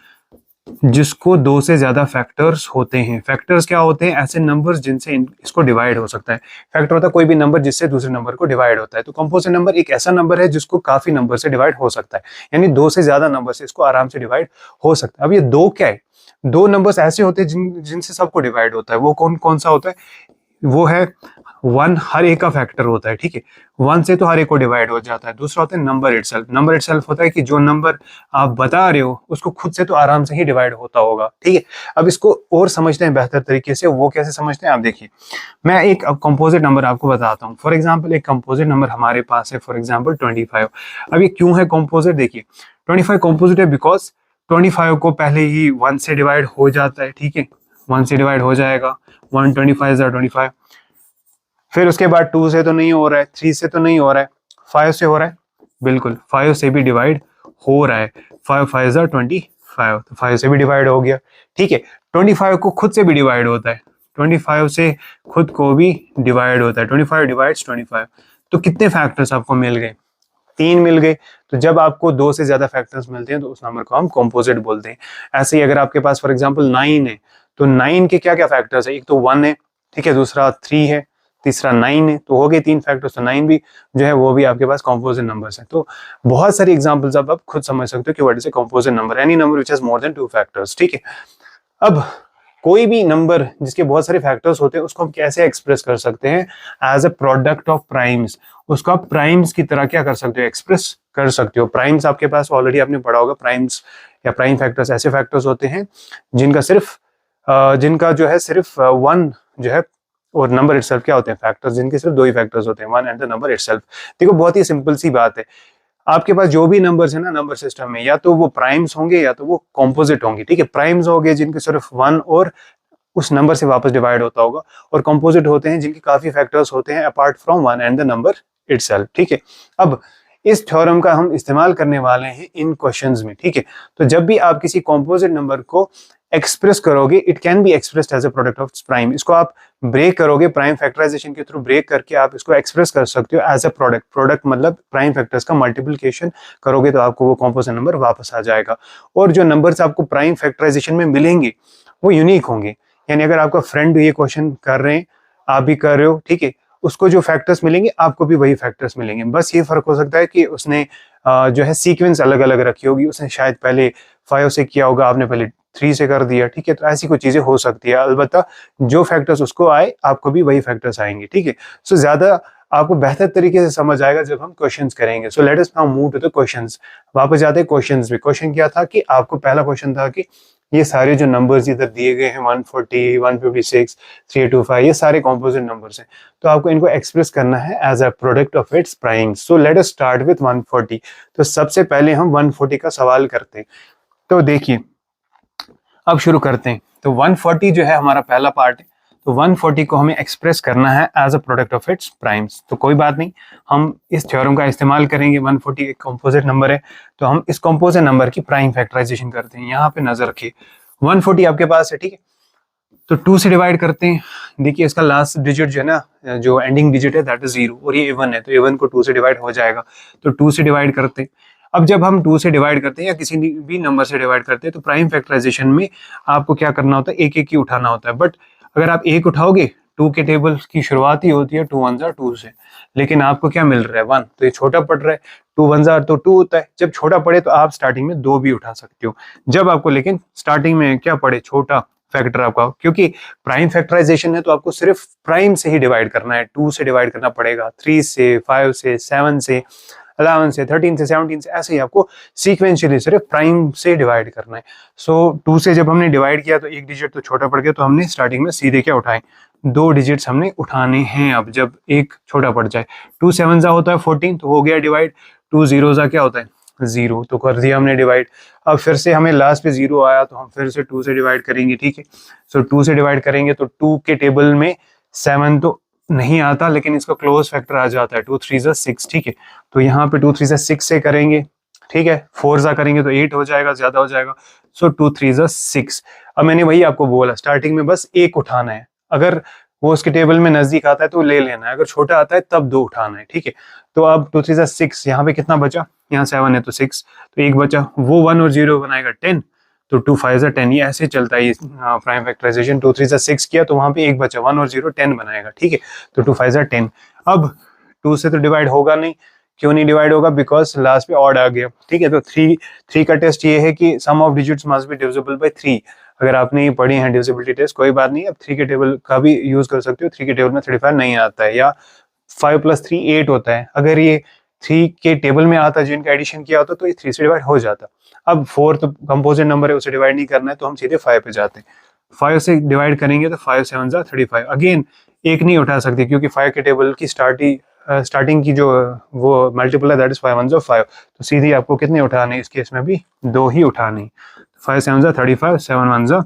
जिसको 2 से ज्यादा फैक्टर्स होते हैं। फैक्टर्स क्या होते हैं? ऐसे नंबर्स जिनसे इसको डिवाइड हो सकता है। फैक्टर होता है कोई भी नंबर जिससे दूसरे नंबर को डिवाइड होता है। तो कंपोजिट नंबर एक ऐसा नंबर है जिसको काफी नंबर से डिवाइड हो सकता है, यानी 2 से ज्यादा नंबर से इसको आराम से डिवाइड हो सकता है। अब ये 2 क्या है? 2 नंबर्स ऐसे होते हैं जिनसे सबको डिवाइड होता है। वो कौन कौन सा होता है? वो है 1 हर एक का फैक्टर होता है। ठीक है, 1 से तो हर एक को डिवाइड हो जाता है। दूसरा होता है नंबर इटसेल्फ। नंबर इटसेल्फ होता है कि जो नंबर आप बता रहे हो उसको खुद से तो आराम से ही डिवाइड होता होगा। ठीक है, अब इसको और समझते हैं बेहतर तरीके से। वो कैसे समझते हैं आप देखिए। मैं एक अब कंपोजिट नंबर आपको बताता हूँ। फॉर एग्जाम्पल एक कंपोजिट नंबर हमारे पास है, फॉर एग्जाम्पल 25। अब ये क्यों है कंपोजिट? देखिए 25 कंपोजिट है बिकॉज 25 को पहले ही 1 से डिवाइड हो जाता है, ठीक है, 1 से डिवाइड हो जाएगा, 125 25। फिर उसके बाद 2 से तो नहीं हो रहा है, 3 से तो नहीं हो रहा है, 5 से हो रहा है, बिल्कुल 5 से भी डिवाइड हो रहा है, 5 5 25, तो 5 से भी डिवाइड हो गया, ठीक है। 25 को खुद से भी डिवाइड होता है, 25 से खुद को भी डिवाइड होता है, 25 डिवाइड्स 25। तो कितने फैक्टर्स आपको मिल गए? 3 मिल गए। तो जब आपको 2 से ज्यादा फैक्टर्स मिलते हैं तो उस नंबर को हम कॉम्पोजिट बोलते हैं। ऐसे ही अगर आपके पास फॉर एग्जांपल 9 है, तो 9 के क्या क्या फैक्टर्स है? एक तो 1 है, ठीक है, दूसरा 3 है, तीसरा 9 है, तो हो गए 3 फैक्टर्स। तो 9 भी जो है वो भी आपके पास कॉम्पोजिट नंबर्स है। तो बहुत सारी एग्जांपल्स आप खुद समझ सकते हो कि what is a composite number, any number which has more than 2 factors, ठीक है। अब कोई भी नंबर जिसके बहुत सारे फैक्टर्स होते हैं उसको हम कैसे एक्सप्रेस कर सकते हैं? As a product of primes. उसको आप प्राइम्स की तरह क्या कर सकते हो? एक्सप्रेस कर सकते हो। प्राइम्स आपके पास ऑलरेडी आपने पढ़ा होगा, प्राइम्स या प्राइम फैक्टर्स ऐसे फैक्टर्स होते हैं जिनका जो है सिर्फ 1 जो है, और नंबर इटसेल्फ क्या होते हैं? फैक्टर्स जिनके सिर्फ 2 ही फैक्टर्स होते हैं, 1 एंड द नंबर इटसेल्फ। देखो बहुत ही सिंपल सी बात है, आपके पास जो भी नंबर्स है ना नंबर सिस्टम में, या तो वो प्राइम्स होंगे या तो वो कॉम्पोजिट होंगे, ठीक है। प्राइम्स हो गए जिनके सिर्फ 1 और उस नंबर से वापस डिवाइड होता होगा, और कॉम्पोजिट होते हैं जिनके काफी फैक्टर्स होते हैं apart from 1 and the number itself, ठीक है। अब इस थ्योरम का हम इस्तेमाल करने वाले हैं इन क्वेश्चंस में, ठीक है। तो जब भी आप किसी कॉम्पोजिट नंबर को एक्सप्रेस करोगे, it can be expressed as a product of prime. इसको आप ब्रेक करोगे, प्राइम फैक्टराइजेशन के थ्रू ब्रेक करके आप इसको एक्सप्रेस कर सकते हो एज अ प्रोडक्ट। प्रोडक्ट मतलब प्राइम फैक्टर्स का मल्टीप्लिकेशन करोगे तो आपको वो कॉम्पोजिट नंबर वापस आ जाएगा। और जो नंबर्स आपको प्राइम फैक्टराइजेशन में मिलेंगे वो यूनिक होंगे। यानी अगर आपका फ्रेंड ये क्वेश्चन कर रहे हैं, आप भी कर रहे हो, ठीक है, उसको जो फैक्टर्स मिलेंगे आपको भी वही फैक्टर्स मिलेंगे। बस ये फर्क हो सकता है कि उसने जो है सीक्वेंस अलग अलग रखी होगी, उसने शायद पहले 5 से किया होगा, आपने पहले 3 से कर दिया, ठीक है। तो ऐसी कुछ चीजें हो सकती है, अलबत्ता जो फैक्टर्स उसको आए आपको भी वही फैक्टर्स आएंगे, ठीक है। सो ज्यादा आपको बेहतर तरीके से समझ आएगा जब हम क्वेश्चंस करेंगे। So let us now move to the questions. वापस जाते हैं क्वेश्चंस में। क्वेश्चन क्या था कि आपको पहला क्वेश्चन था कि ये सारे जो नंबर्स इधर दिए गए हैं 140, 156, 325, ये सारे कॉम्पोजिट नंबर्स हैं, तो आपको इनको एक्सप्रेस करना है as a product of its primes. So let us start with 140। तो सबसे पहले हम 140 का सवाल करते हैं। तो देखिए अब शुरू करते हैं। तो 140 जो है हमारा पहला पार्ट है, तो 140 को हमें एक्सप्रेस करना है as a product of its primes. तो कोई बात नहीं, हम इस थ्योरम का इस्तेमाल करेंगे। 140 एक कंपोजिट नंबर है, तो हम इस कंपोजिट नंबर की प्राइम फैक्टराइजेशन करते हैं। यहाँ पे नजर रखिए, 140 आपके पास है, ठीक है। तो 2 से डिवाइड करते हैं। देखिए इसका लास्ट डिजिट जो है ना, जो एंडिंग डिजिट है दैट इज 0, और ये A1 है, तो A1 को 2 से डिवाइड हो जाएगा। तो 2 से डिवाइड करते हैं। अब जब हम 2 से डिवाइड करते हैं या किसी भी नंबर से डिवाइड करते हैं, तो प्राइम फैक्टराइजेशन में आपको क्या करना होता है? एक एक ही उठाना होता है। बट अगर आप एक उठाओगे, 2 के टेबल की शुरुआत ही होती है 2 1 2 से, लेकिन आपको क्या मिल रहा है? 1, तो ये छोटा पड़ रहा है। 2 1 तो 2 होता है। जब छोटा पड़े तो आप स्टार्टिंग में 2 भी उठा सकते हो। जब आपको लेकिन स्टार्टिंग में क्या पड़े? छोटा फैक्टर आपका, क्योंकि प्राइम फैक्टराइजेशन है तो आपको सिर्फ प्राइम से ही डिवाइड करना है। 2 से डिवाइड करना पड़ेगा, 3 से, 5 से, 7 से, 11 से, 13 से, 17 से, ऐसे ही आपको सीक्वेंशियली सिर्फ प्राइम से डिवाइड करना है। सो 2 से जब हमने डिवाइड किया तो एक डिजिट तो छोटा पड़ गया, तो हमने स्टार्टिंग में सीधे क्या उठाए? 2 डिजिट्स हमने उठाने हैं। अब जब एक छोटा पड़ जाए, 2 7 जा होता है 14, तो हो गया डिवाइड। 2 0 जा क्या होता है? 0, तो कर दिया हमने डिवाइड। अब फिर से हमें लास्ट पे 0 आया, तो हम फिर से 2 से डिवाइड करेंगे, ठीक है। सो 2 से डिवाइड करेंगे तो 2 के टेबल में 7 तो नहीं आता, लेकिन इसका क्लोज फैक्टर आ जाता है, 2 3 जा 6, ठीक है। तो यहाँ पे 2 3 जा 6 से करेंगे, ठीक है। 4 जा करेंगे तो 8 हो जाएगा, ज्यादा हो जाएगा। सो 2 3 जा 6। अब मैंने वही आपको बोला, स्टार्टिंग में बस एक उठाना है। अगर वो उसके टेबल में नजदीक आता है तो ले लेना है, अगर छोटा आता है तब 2 उठाना है, ठीक है। तो अब 2 3 जा 6, यहाँ पे कितना बचा? यहाँ 7 है तो 6, तो एक बचा, वो 1 और 0 बनाएगा 10, तो 2 5 जा 10। ये ऐसे चलता है प्राइम फैक्टराइजेशन। 2 3 जा 6 किया तो वहां पे एक बचा, 1 और 0 10 बनाएगा, ठीक है। तो 2 5 जा 10। अब 2 से तो डिवाइड होगा नहीं। क्यों नहीं डिवाइड होगा? बिकॉज लास्ट पे ऑड आ गया, ठीक है। तो 3 का टेस्ट ये है कि sum of digits must be divisible by 3। अगर आपने पढ़ी है डिविजिबिलिटी टेस्ट, कोई बात नहीं, अब 3 के टेबल का भी यूज कर सकते हो। 3 के टेबल में 35 नहीं आता है, या 5 + 3 8 होता है। अगर ये 3 के टेबल में आता, जिनका एडिशन किया होता, तो ये 3 से डिवाइड हो जाता। अब 4 तो कंपोजिट नंबर है, उसे डिवाइड नहीं करना है, तो हम सीधे 5 पे जाते हैं। 5 से डिवाइड करेंगे तो 5 7 जा 35। अगेन एक नहीं उठा सकते, क्योंकि 5 के टेबल की स्टार्ट ही स्टार्टिंग की जो वो मल्टीपल है दैट इज 5 1 5, तो सीधी आपको कितने उठाने, इस केस में भी 2 ही उठाने, 5 7 35, 7 1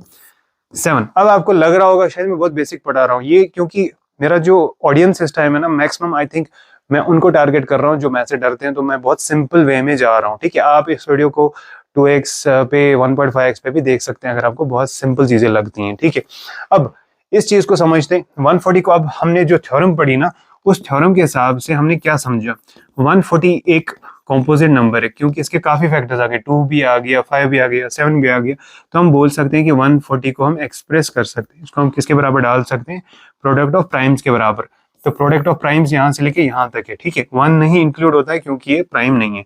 7। अब आपको लग रहा होगा शायद मैं बहुत बेसिक पढ़ा रहा हूँ, ये क्योंकि मेरा जो ऑडियंस इस टाइम है ना मैक्सिमम आई थिंक मैं उनको टारगेट कर रहा हूँ जो मैथ से डरते हैं, तो मैं बहुत सिंपल वे में जा रहा हूँ। ठीक है, आप इस वीडियो को 2x पे 1.5x पे भी देख सकते हैं अगर आपको बहुत सिंपल चीजें लगती हैं। ठीक है, अब इस चीज को समझते हैं। 140 को अब हमने जो थ्योरम पढ़ी ना, उस थ्योरम के हिसाब से हमने क्या समझा, 140 एक कॉम्पोजिट नंबर है क्योंकि इसके काफी फैक्टर्स आ गए, 2 भी आ गया, 5 भी आ गया, 7 भी आ गया, तो हम बोल सकते हैं कि 140 को हम एक्सप्रेस कर सकते हैं। इसको हम किसके बराबर डाल सकते हैं, प्रोडक्ट ऑफ प्राइम्स के बराबर। तो प्रोडक्ट ऑफ प्राइम्स यहाँ से लेके यहाँ तक है। ठीक है, 1 नहीं इंक्लूड होता है क्योंकि ये प्राइम नहीं है,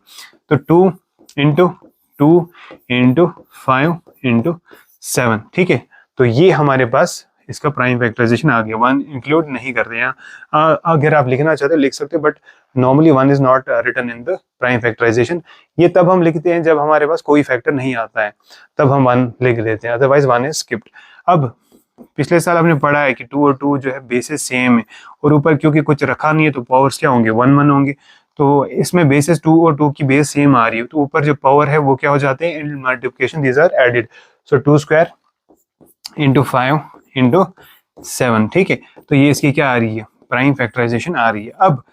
तो 2 इंटू 2 इंटू 5 इंटू 7। ठीक है, तो ये हमारे पास इसका प्राइम फैक्टराइजेशन आ गया, 1 इंक्लूड नहीं करते हैं। अगर आप लिखना चाहते हैं लिख सकते हैं, but normally 1 is not written in the prime factorisation. ये तब हम लिखते हैं जब हमारे पास कोई फैक्टर नहीं आता है, तब हम 1 लिख देते हैं, अदरवाइज 1 इज स्किप्ड। अब पिछले साल हमने पढ़ा है कि 2 और 2 जो है बेसिस सेम है, और ऊपर क्योंकि कुछ रखा नहीं है तो पावर्स क्या होंगे, 1 1 होंगे। तो इसमें बेसिस 2 और 2 की बेस सेम आ रही है, तो ऊपर जो पावर है वो क्या हो जाते हैं, in multiplication these are added. So 2 square into 5 into 7। ठीक है, तो ये इसकी क्या आ रही है, प्राइम फैक्टराइजेशन आ रही है। अब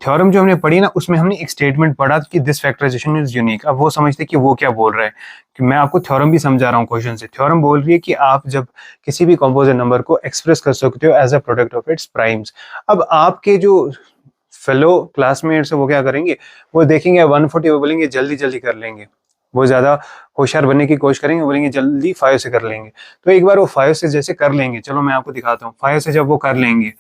थ्योरम जो हमने पढ़ी ना, उसमें हमने एक स्टेटमेंट पढ़ा कि दिस फैक्टराइजेशन इज यूनिक। अब वो समझते कि वो क्या बोल रहा है, कि मैं आपको थ्योरम भी समझा रहा हूँ क्वेश्चन से। थ्योरम बोल रही है कि आप जब किसी भी कंपोजिट नंबर को एक्सप्रेस कर सकते हो as a product of its primes. अब आपके जो फेलो क्लासमेट्स है वो क्या करेंगे, वो देखेंगे 140, वो बोलेंगे जल्दी जल्दी कर लेंगे, वो ज्यादा होशियार बनने की कोशिश करेंगे, बोलेंगे जल्दी 5 से कर लेंगे। तो एक बार वो 5 से जैसे कर लेंगे, चलो मैं आपको दिखाता हूँ, 5 से जब वो कर लेंगे,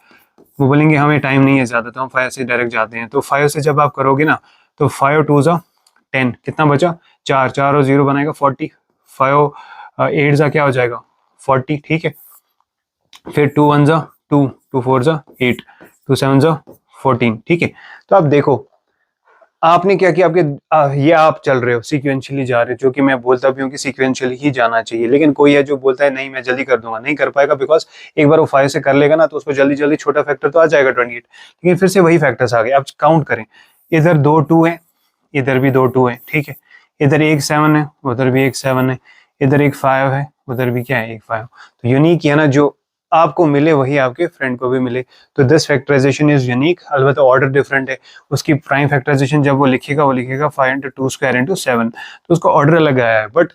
वो बोलेंगे हमें टाइम नहीं है ज्यादा, तो हम 5 से डायरेक्ट जाते हैं। तो 5 से जब आप करोगे ना, तो 5 2 जा 10, कितना बचा, 4 4 और 0 बनाएगा 40, 5 8 जा क्या हो जाएगा 40। ठीक है, फिर 2 1 जा 2, 2 4 जा 8, 2 7 जा 14। ठीक है, तो अब देखो आपने क्या किया, आपके ये आप चल रहे हो सीक्वेंशियली जा रहे हो, जो कि मैं बोलता भी हूँ कि सीक्वेंशियली ही जाना चाहिए, लेकिन कोई है जो बोलता है नहीं मैं जल्दी कर दूंगा, नहीं कर पाएगा, बिकॉज एक बार वो 5 से कर लेगा ना तो उसको जल्दी जल्दी छोटा फैक्टर तो आ जाएगा 28, लेकिन फिर से वही फैक्टर्स आ गए। अब काउंट करें, इधर 2 2 है, इधर भी 2 2 है। ठीक है, इधर एक 7 है, उधर भी एक 7 है, इधर एक 5 है, उधर भी क्या है एक 5। तो यूनिक है ना, जो आपको मिले वही आपके फ्रेंड को भी मिले, तो दिस फैक्टराइजेशन इज यूनिक। अलबत्ता ऑर्डर डिफरेंट है, उसकी प्राइम फैक्टराइजेशन जब वो लिखेगा 5 इंटू 2 स्क्वायर इंटू 7, तो उसका ऑर्डर अलग आया है, बट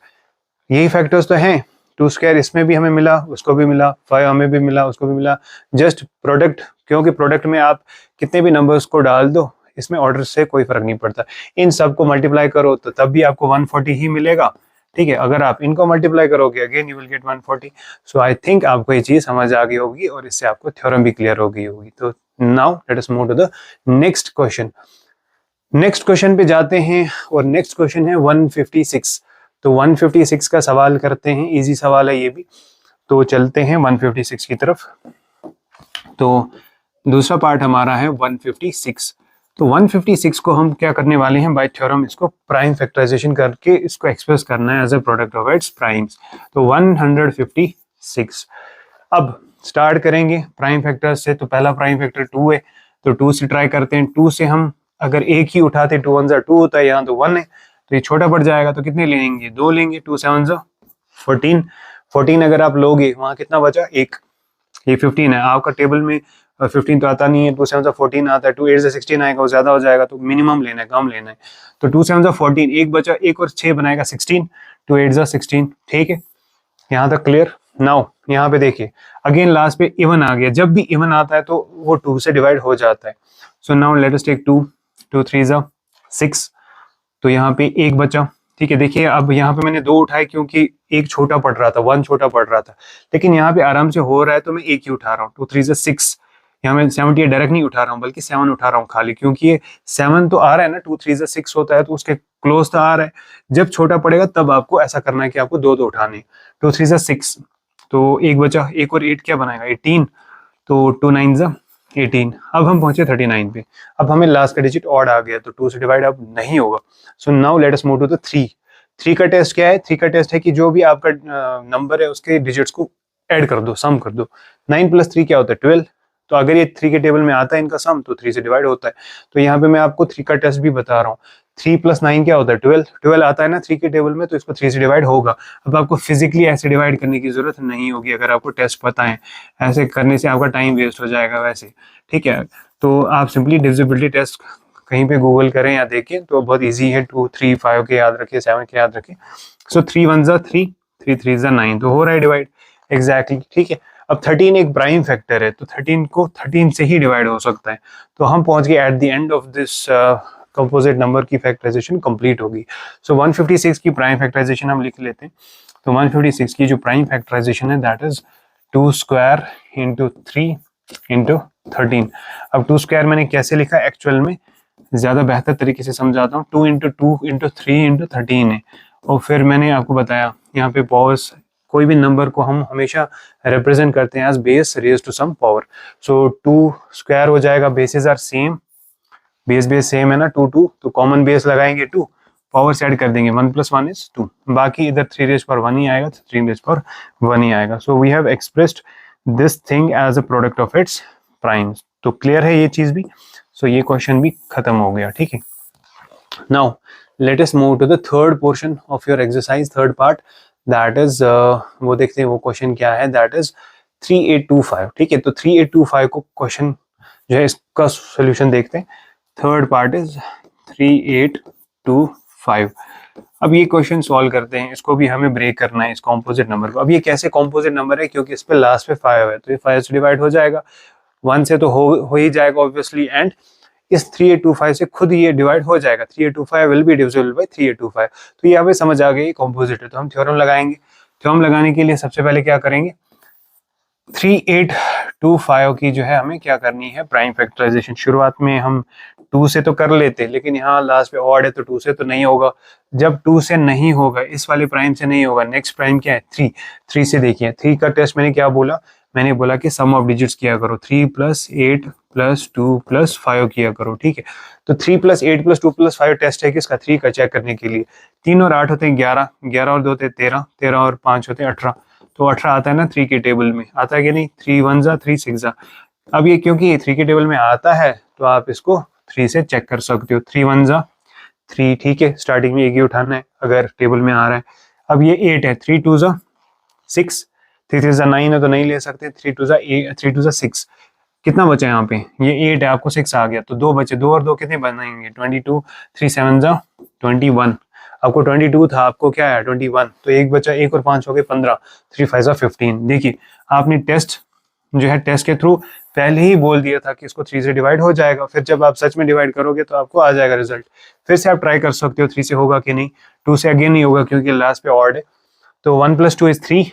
यही फैक्टर्स तो हैं। 2 स्क्वायर इसमें भी हमें मिला, उसको भी मिला, 5 हमें भी मिला, उसको भी मिला, जस्ट प्रोडक्ट, क्योंकि प्रोडक्ट में आप कितने भी नंबर्स को डाल दो, इसमें ऑर्डर से कोई फर्क नहीं पड़ता। इन सबको मल्टीप्लाई करो तो तब भी आपको 140 ही मिलेगा। ठीक है, अगर आप इनको मल्टीप्लाई करोगे again you will get 140। So I think आपको ये चीज समझ आ गई होगी और इससे आपको थ्योरम भी क्लियर हो गई होगी। तो now let us move to the next question. Next question पे जाते हैं और नेक्स्ट क्वेश्चन है 156। तो 156 का सवाल करते हैं, इजी सवाल है ये भी, तो चलते हैं 156 की तरफ। तो दूसरा पार्ट हमारा है 156। तो 156 को हम क्या करने वाले हैं, बाय थ्योरम इसको प्राइम फैक्टराइजेशन करके इसको एक्सप्रेस करना है as a product of its primes. तो 156 अब स्टार्ट करेंगे प्राइम फैक्टर से। तो पहला प्राइम फैक्टर 2 है, तो 2 से ट्राई करते हैं। 2 से हम अगर एक ही उठाते 2 1 2 होता है, यहाँ तो 1 है, तो ये छोटा पड़ जाएगा, तो कितने लेंगे, 2 लेंगे, 2 7 14। 14 अगर आप लोगे वहां कितना बचा, एक, ये 15 है आपका टेबल में, 15 तो आता नहीं है, 2 7 14 आता है, 2 8 16 आएगा, वो ज्यादा हो जाएगा, तो मिनिमम लेना है, कम लेना है। तो 2 7 14, एक बचा, एक और 6 बनाएगा 16, 2 8 16। ठीक है, यहाँ तक क्लियर। नाउ यहाँ पे देखिए अगेन लास्ट पे इवन आ गया, जब भी इवन आता है तो वो 2 से डिवाइड हो जाता है। So now let us take 2, 2 3 6, तो यहाँ पे एक बचा। ठीक है, देखिए अब यहाँ पे मैंने 2 उठाए क्योंकि एक छोटा पड़ रहा था, 1 छोटा पड़ रहा था, लेकिन यहाँ पे आराम से हो रहा है तो मैं एक ही उठा रहा हूँ। 2 3 6, यहाँ मैं 78 डायरेक्ट नहीं उठा रहा हूँ बल्कि 7 उठा रहा हूँ खाली, क्योंकि ये 7 तो आ रहा है ना, 2 3 6 होता है तो उसके क्लोज तो आ रहा है। जब छोटा पड़ेगा तब आपको ऐसा करना है कि आपको 2 2 उठाने। 2 3 6, तो एक बचा, एक और 8 क्या बनाएगा 18, तो 2 9 18। अब हम पहुंचे 39 पे, अब हमें लास्ट का डिजिट ऑड आ गया, तो 2 से डिवाइड अब नहीं होगा। So now let us move to the 3। 3 का टेस्ट क्या है, 3 का टेस्ट है कि जो भी आपका नंबर है उसके डिजिट्स को ऐड कर दो, सम कर दो। 9 + 3 क्या होता है 12, तो अगर ये 3 के टेबल में आता है इनका सम तो 3 से डिवाइड होता है। तो यहाँ पे मैं आपको 3 का टेस्ट भी बता रहा हूँ। 3 + 9 क्या होता है 12, 12 आता है ना 3 के टेबल में, तो इसको 3 से डिवाइड होगा। अब आपको फिजिकली ऐसे डिवाइड करने की जरूरत नहीं होगी अगर आपको टेस्ट पता है, ऐसे करने से आपका टाइम वेस्ट हो जाएगा वैसे, ठीक है। तो आप सिंपली डिविजिबिलिटी टेस्ट कहीं पे गूगल करें या देखें तो बहुत ईजी है। 2, 3, 5 के याद रखें, 7 के याद रखें। सो 3 × 1 = 3, 3 × 3 = 9, तो हो रहा है डिवाइड एग्जैक्टली, ठीक है। अब 13 एक प्राइम फैक्टर है तो 13 को 13 से ही डिवाइड हो सकता है। तो हम पहुंच गए at the end of this composite number की फैक्टराइजेशन कंप्लीट होगी। सो 156 की प्राइम फैक्टराइजेशन हम लिख लेते हैं। तो 156 की जो प्राइम फैक्टराइजेशन है दैट इज 2² × 3 × 13। अब 2² मैंने कैसे लिखा एक्चुअल में ज्यादा बेहतर तरीके से समझाता हूँ। 2 × 2 × 3 × 13 है। और फिर मैंने आपको बताया यहाँ पे पावर्स, कोई भी नंबर को हम हमेशा रिप्रेजेंट करते हैं as base raise to some power. So 2² हो जाएगा, bases are same, base same है ना 2 2, तो कॉमन बेस लगाएंगे 2, पावर्स ऐड कर देंगे 1 + 1 = 2, बाकी इधर 3⁻1 ही आएगा तो 3⁻1 ही आएगा। So we have expressed this thing as a product of its primes. तो क्लियर है ये चीज भी। सो ये क्वेश्चन भी खत्म हो गया, ठीक है। Now let us move to the third portion of your exercise, third part, that is वो देखते हैं वो क्वेश्चन क्या है, दैट इज 3825, ठीक है। तो 3825 को क्वेश्चन जो है इसका सोल्यूशन देखते हैं। Third part is 3825। अब ये क्वेश्चन सॉल्व करते हैं, इसको भी हमें ब्रेक करना है इस कॉम्पोजिट नंबर को। अब ये कैसे कॉम्पोजिट नंबर है, क्योंकि इस पे लास्ट पे 5 है तो ये 5 से डिवाइड हो जाएगा, 1 से तो हो ही जाएगा ऑब्वियसली, एंड इस 3825 से खुद ये डिवाइड हो जाएगा। 3825 विल बी डिविजिबल बाय 3825। तो यहाँ पे समझ आ गई कॉम्पोजिट है, तो हम थ्योरम लगाएंगे। थ्योरम लगाने के लिए सबसे पहले क्या करेंगे, 3825 की जो है हमें क्या करनी है, प्राइम फैक्टराइजेशन। शुरुआत में हम 2 से तो कर लेते, लेकिन यहाँ लास्ट पे ऑड है तो 2 से तो नहीं होगा। जब 2 से नहीं होगा, इस वाले प्राइम से नहीं होगा, नेक्स्ट प्राइम क्या है 3, 3 से देखिए। 3 का टेस्ट मैंने क्या बोला, मैंने बोला कि सम ऑफ डिजिट्स किया करो, 3 + 8 + 2 + 5 किया करो, ठीक है। तो 3 + 8 + 2 + 5 टेस्ट है किसका, 3 का चेक करने के लिए। 3 और 8 होते हैं 11, 11 और 2 होते हैं 13, 13 और 5 होते हैं 18। तो 18 आता है ना 3 के टेबल में, आता है कि नहीं, 3 × 1 = 3 × 6 = अब ये क्योंकि ये 3 के टेबल में आता है तो आप इसको 3 से चेक कर सकते हो। 3 × 1 = 3, ठीक है, स्टार्टिंग में एक ही उठाना है अगर टेबल में आ रहा है। अब ये 8 है, 3 × 2 = 6, 3 × 3 = 9 है तो नहीं ले सकते, 3 × 2 = 6। कितना बचा यहाँ पे, ये 8 है, आपको 6 आ गया तो 2 बचे, 2 और 2 कितने बनाएंगे 22, 3 × 7 = 21। आपको 22 था, आपको क्या है 21, तो एक बचा, 1 और 5 हो गए 15, 3 × 5 = 15। देखिए आपने टेस्ट जो है टेस्ट के थ्रू पहले ही बोल दिया था कि इसको 3 से डिवाइड हो जाएगा, फिर जब आप सच में डिवाइड करोगे तो आपको आ जाएगा रिजल्ट। फिर से आप ट्राई कर सकते हो 3 से होगा कि नहीं, 2 से अगेन नहीं होगा क्योंकि लास्ट पे ऑड है। तो 1 + 2 = 3,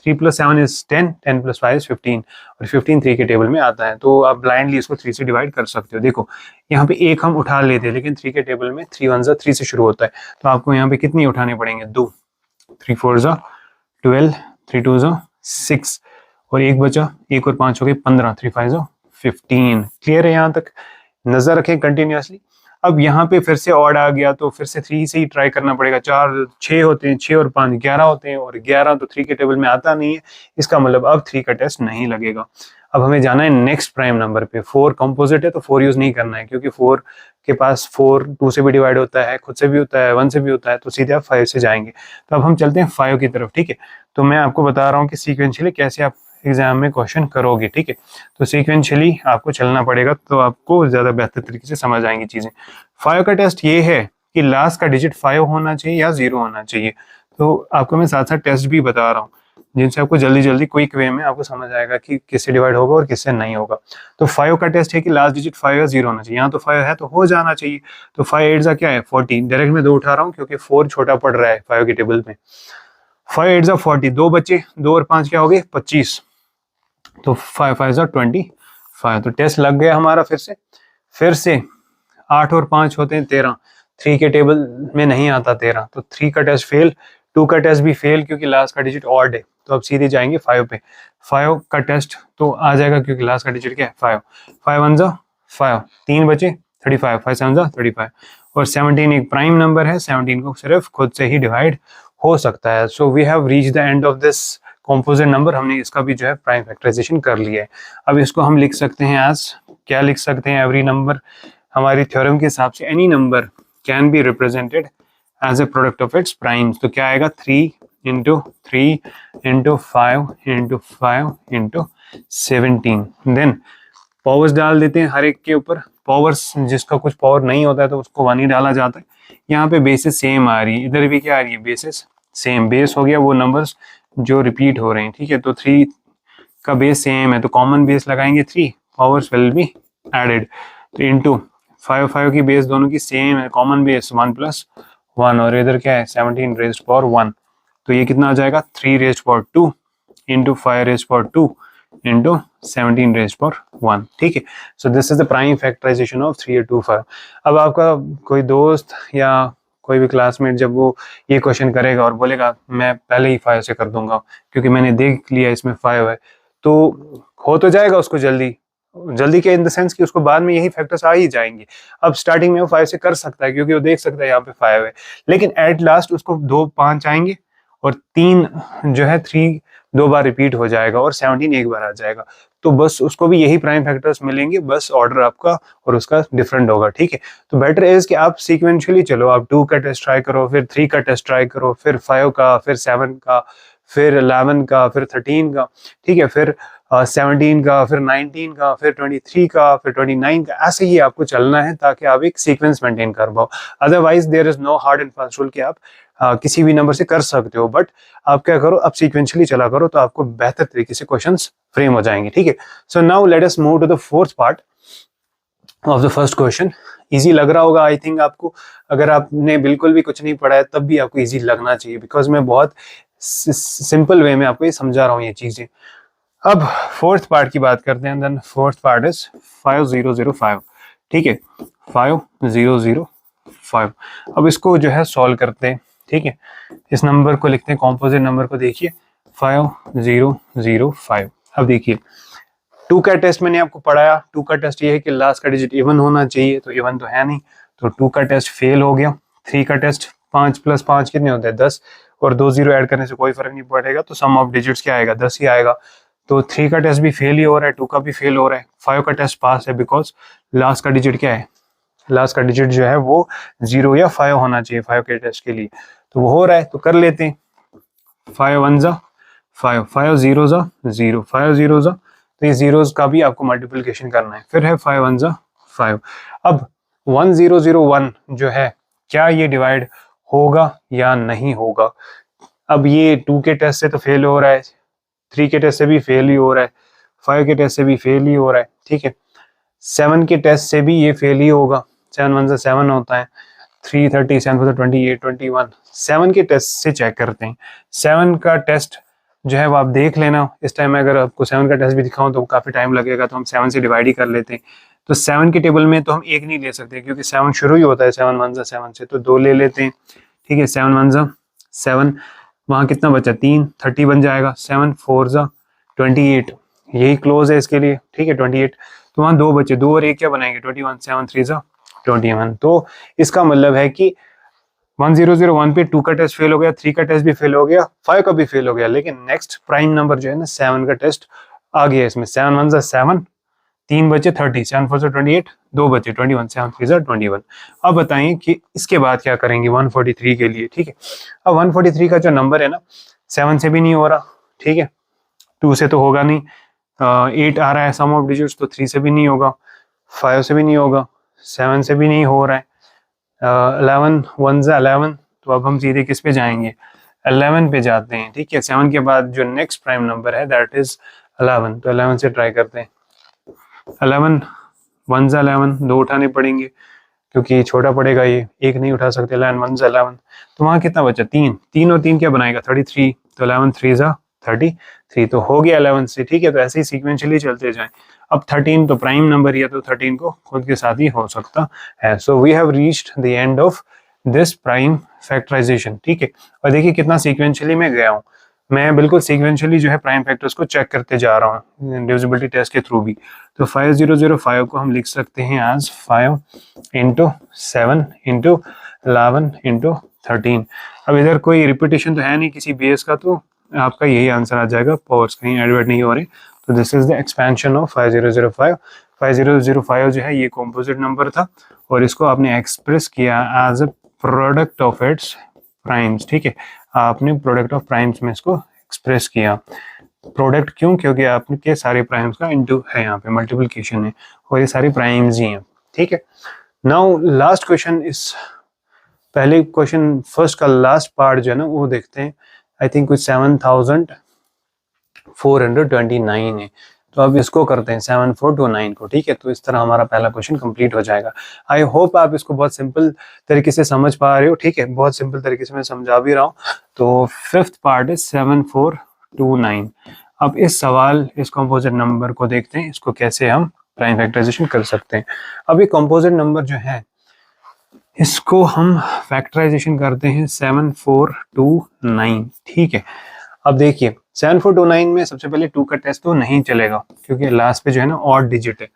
3 + 7 = 10, 10 + 5 = 15, और 15 3 के टेबल में आता है। तो आप ब्लाइंडली इसको 3 से डिवाइड कर सकते हो। देखो यहाँ पे एक हम उठा लेते हैं, लेकिन 3 के टेबल में 3 × 1 = 3 से शुरू होता है, तो आपको यहाँ पे कितनी उठाने पड़ेंगे, 2, 3 × 4 = 12, 3 × 2 = 6, और एक बचा, 1 और 5 हो गए 15, 3 × 5 = 15। क्लियर है यहाँ तक, नजर रखें कंटिन्यूअसली। अब यहाँ पे फिर से ऑड आ गया तो फिर से 3 से ही ट्राई करना पड़ेगा। 4 6 होते हैं, 6 और 5 11 होते हैं, और 11 तो 3 के टेबल में आता नहीं है, इसका मतलब अब 3 का टेस्ट नहीं लगेगा। अब हमें जाना है नेक्स्ट प्राइम नंबर पे। 4 कंपोजिट है तो 4 यूज नहीं करना है, क्योंकि 4 के पास 4 2 से भी डिवाइड होता है, खुद से भी होता है, 1 से भी होता है, तो सीधे आप 5 से जाएंगे। तो अब हम चलते हैं 5 की तरफ, ठीक है। तो मैं आपको बता रहा हूँ कि सीक्वेंशियली कैसे आप एग्जाम में क्वेश्चन करोगे, ठीक है। तो सीक्वेंशियली आपको चलना पड़ेगा, तो आपको ज्यादा बेहतर तरीके से समझ आएंगी चीजें। 5 का टेस्ट ये है कि लास्ट का डिजिट 5 होना चाहिए या 0 होना चाहिए। तो आपको मैं साथ साथ टेस्ट भी बता रहा हूँ, जिनसे आपको जल्दी जल्दी क्विक वे में आपको समझ आएगा कि किससे डिवाइड होगा और किससे नहीं होगा। तो 5 का टेस्ट है कि लास्ट डिजिट 5 या 0 होना चाहिए। यहाँ तो 5 है तो हो जाना चाहिए। तो 5 8 क्या है 40, डायरेक्ट में 2 उठा रहा हूँ क्योंकि 4 छोटा पड़ रहा है 5 के टेबल में। 5 8 40, 2 बचे, 2 और 5 क्या हो गए 25, तो 5 5 25। तो टेस्ट लग गया हमारा। फिर से 8 और 5 होते हैं 13, 3 के टेबल में नहीं आता 13, तो 3 का टेस्ट फेल, 2 का टेस्ट भी फेल क्योंकि लास्ट का डिजिट ऑड है। तो अब सीधे जाएंगे 5 पे। 5 का टेस्ट तो आ जाएगा क्योंकि लास्ट का डिजिट क्या है 5, 5 1 = 5, 3 बचे 35, 5 7 = 35, और 17 एक प्राइम नंबर है, 17 को सिर्फ खुद से ही डिवाइड हो सकता है। So we have reach the end of this composite number, हमने इसका भी जो है प्राइम फैक्टराइजेशन कर लिया है। अब इसको हम लिख सकते हैं एज, क्या लिख सकते हैं, एवरी नंबर, हमारी थ्योरम के हिसाब से any number can be represented as a product of its primes. तो क्या आएगा, 3 into 3 into 5 into 5 into 17। Then powers डाल देते हैं हर एक के ऊपर। पावर्स, जिसका कुछ पावर नहीं होता है तो उसको 1 ही डाला जाता है। यहाँ पे बेसिस सेम आ रही है, इधर भी क्या आ रही है, बेसिस सेम। बेस हो गया वो नंबर्स जो रिपीट हो रहे हैं, ठीक है। तो 3 का बेस सेम है तो कॉमन बेस लगाएंगे 3, पावर्स विल बी एडेड। तो इंटू 5, 5 की बेस दोनों की सेम है, कॉमन बेस 1 + 1, और इधर क्या है 17 रेज़्ड पावर 1। तो ये कितना आ जाएगा, 3 raised power 2 into 5 raised power 2 into 17 raised power 1, ठीक है। So this is the prime factorisation of 3/2/5। अब आपका कोई दोस्त या कोई भी क्लासमेट जब वो ये क्वेश्चन करेगा और बोलेगा मैं पहले ही 5 से कर दूंगा क्योंकि मैंने देख लिया इसमें 5 है, तो हो तो जाएगा उसको जल्दी, जल्दी के इन द सेंस कि उसको बाद में यही फैक्टर्स आ ही जाएंगे। अब स्टार्टिंग में वो 5 से कर सकता है क्योंकि वो देख सकता है यहाँ पे 5 है, लेकिन एट लास्ट उसको 2 5 आएंगे और 3 जो है 3 2 बार रिपीट हो जाएगा और 17 एक बार आ जाएगा। तो बस उसको भी यही प्राइम फैक्टर्स मिलेंगे, बस ऑर्डर आपका और उसका डिफरेंट होगा, ठीक है। तो बेटर इज कि आप सीक्वेंशियली चलो, आप 2 का टेस्ट ट्राई करो, फिर 3 का टेस्ट ट्राई करो, फिर 5 का, फिर 7 का, फिर 11 का, फिर 13 का, ठीक है, फिर 17 का, फिर 19 का, फिर 23 का, फिर 29 का। ऐसे ही आपको चलना है ताकि आप एक सीक्वेंस मेंटेन कर पाओ। Otherwise there is no hard and fast rule कि आप किसी भी नंबर से कर सकते हो, बट आप क्या करो, अब सीक्वेंशियली चला करो तो आपको बेहतर तरीके से क्वेश्चंस फ्रेम हो जाएंगे, ठीक है। So now let us move to the fourth part of the first question. Easy लग रहा होगा आई थिंक आपको, अगर आपने बिल्कुल भी कुछ नहीं पढ़ा है तब भी आपको इजी लगना चाहिए, बिकॉज मैं बहुत सिंपल वे में आपको ये समझा रहा हूँ ये चीजें। अब फोर्थ पार्ट की बात करते हैं। देन फोर्थ पार्ट इज 5005, ठीक है, 5005। अब इसको जो है सॉल्व करते हैं, ठीक है। इस नंबर को लिखते हैं, कॉम्पोजिट नंबर को देखिए 5005। अब देखिए 2 का टेस्ट मैंने आपको पढ़ाया। 2 का टेस्ट ये है कि लास्ट का डिजिट इवन होना चाहिए, तो इवन तो है नहीं, तो 2 का टेस्ट फेल हो गया। 3 का टेस्ट 5 + 5 कितने होते हैं 10, और 2 0 ऐड करने से कोई फर्क नहीं पड़ेगा, तो सम ऑफ डिजिट्स क्या आएगा 10 ही आएगा। तो 3 का टेस्ट भी फेल ही हो रहा है, 2 का भी फेल हो रहा है। 5 का टेस्ट पास है बिकॉज लास्ट का डिजिट क्या है, लास्ट का डिजिट जो है वो 0 या 5 होना चाहिए 5 के टेस्ट के लिए, तो वो हो रहा है, तो कर लेते हैं। 5 1 ज़ा 5, 5 0 ज़ा 0, 5 0 ज़ा, तो ये जीरोस का भी आपको मल्टीप्लिकेशन करना है। फिर है 5 1 ज़ा 5। अब 1001 जो है क्या ये डिवाइड होगा या नहीं होगा। अब ये 2 के टेस्ट से तो फेल हो रहा है, 3 के टेस्ट से भी फेल ही हो रहा है, 5 के टेस्ट से भी फेल ही हो रहा है, ठीक है। 7 के टेस्ट से भी ये फेल ही होगा, 7 1 ज़ा 7 होता है, 3 30 7 4 28 21। 7 के टेस्ट से चेक करते हैं। 7 का टेस्ट जो है वो आप देख लेना। इस टाइम में अगर आपको 7 का टेस्ट भी दिखाऊं तो काफ़ी टाइम लगेगा, तो हम 7 से डिवाइड ही कर लेते हैं। तो 7 के टेबल में तो हम 1 नहीं ले सकते क्योंकि 7 शुरू ही होता है 7 1 ज़ा 7 से, तो 2 ले लेते हैं, ठीक है। 7 1 ज़ा 7, वहाँ कितना बचा 3, 30 बन जाएगा। 7 4 ज़ा 28, यही क्लोज है इसके लिए, ठीक है 28। तो वहाँ 2 बचे, 2 और 1 क्या बनाएंगे 21। 7 3 ज़ा 21। तो इसका मतलब है कि 1001 पे 2 का टेस्ट फेल हो गया, 3 का टेस्ट भी फेल हो गया, 5 का भी फेल हो गया, लेकिन नेक्स्ट प्राइम नंबर जो है ना 7 का टेस्ट आ गया इसमें। 7 1 ज़ा 7, 3 बचे 30, 7 4 ज़ा 28, 2 बचे 21, 7 3 ज़ा 21। अब बताइए कि इसके बाद क्या करेंगे 143 के लिए, ठीक है। अब 143 का जो नंबर है ना 7 से भी नहीं हो रहा, ठीक है, 2 से तो होगा नहीं, 8 आ रहा है सम ऑफ डिजिट्स, तो 3 से भी नहीं होगा, 5 से भी नहीं होगा, 7 से भी नहीं हो रहा है, 11 1 ज़ा 11। तो अब हम सीधे किस पे जाएंगे 11 पे जाते हैं, ठीक है। 7 के बाद जो नेक्स्ट प्राइम नंबर है दैट इज 11, तो 11 से ट्राई करते हैं। 11 1 ज़ा 11, 2 उठाने पड़ेंगे क्योंकि छोटा पड़ेगा ये, एक नहीं उठा सकते। 11 1 ज़ा 11, तो वहाँ कितना बचा 3, 3 और 3 क्या बनाएगा 33, तो 11 3 ज़ा 33, तो हो गया 11 से, ठीक है। तो ऐसे ही सीक्वेंशियली चलते जाएं। अब 13 तो प्राइम नंबर ही है, तो 13 को खुद के साथ ही हो सकता है। So we have reached the end of this prime factorisation, ठीक है। और देखिए कितना सीक्वेंशियली मैं गया हूँ, मैं बिल्कुल सीक्वेंशियली जो है प्राइम फैक्टर्स को चेक करते जा रहा हूँ डिविजिबिलिटी टेस्ट के थ्रू भी। तो 5005 को हम लिख सकते हैं एज 5 इंटू 7 इंटू 11 इंटू 13। अब इधर कोई रिपीटेशन तो है नहीं किसी बेस का, तो आपका यही आंसर आ जाएगा, पावर्स कहीं एडवर्ट नहीं हो रहे। तो this is the expansion of 5005। 5005 जो है ये कॉम्पोजिट नंबर था और इसको आपने एक्सप्रेस किया as a product of its primes. ठीक है, आपने प्रोडक्ट ऑफ प्राइम्स में इसको एक्सप्रेस किया। प्रोडक्ट क्यों? क्योंकि आपके सारे प्राइम्स का इनटू है, यहाँ पे मल्टीप्लिकेशन है और ये सारी प्राइम्स ही हैं। ठीक है, नाउ लास्ट क्वेश्चन इस पहले क्वेश्चन फर्स्ट का लास्ट पार्ट जो है ना वो देखते हैं। आई थिंक कुछ 7429 है, तो अब इसको करते हैं 7429 को। ठीक है, तो इस तरह हमारा पहला क्वेश्चन कंप्लीट हो जाएगा। आई होप आप इसको बहुत सिंपल तरीके से समझ पा रहे हो। ठीक है, बहुत सिंपल तरीके से मैं समझा भी रहा हूँ। तो फिफ्थ पार्ट है 7429। अब इस सवाल इस कंपोजिट नंबर को देखते हैं, इसको कैसे हम प्राइम फैक्टराइजेशन कर सकते हैं। अब ये कंपोजिट नंबर जो है इसको हम फैक्टराइजेशन करते हैं 7429। ठीक है, अब देखिए 7429 में सबसे पहले 2 का टेस्ट तो नहीं चलेगा क्योंकि लास्ट पे जो है ना ऑड डिजिट है।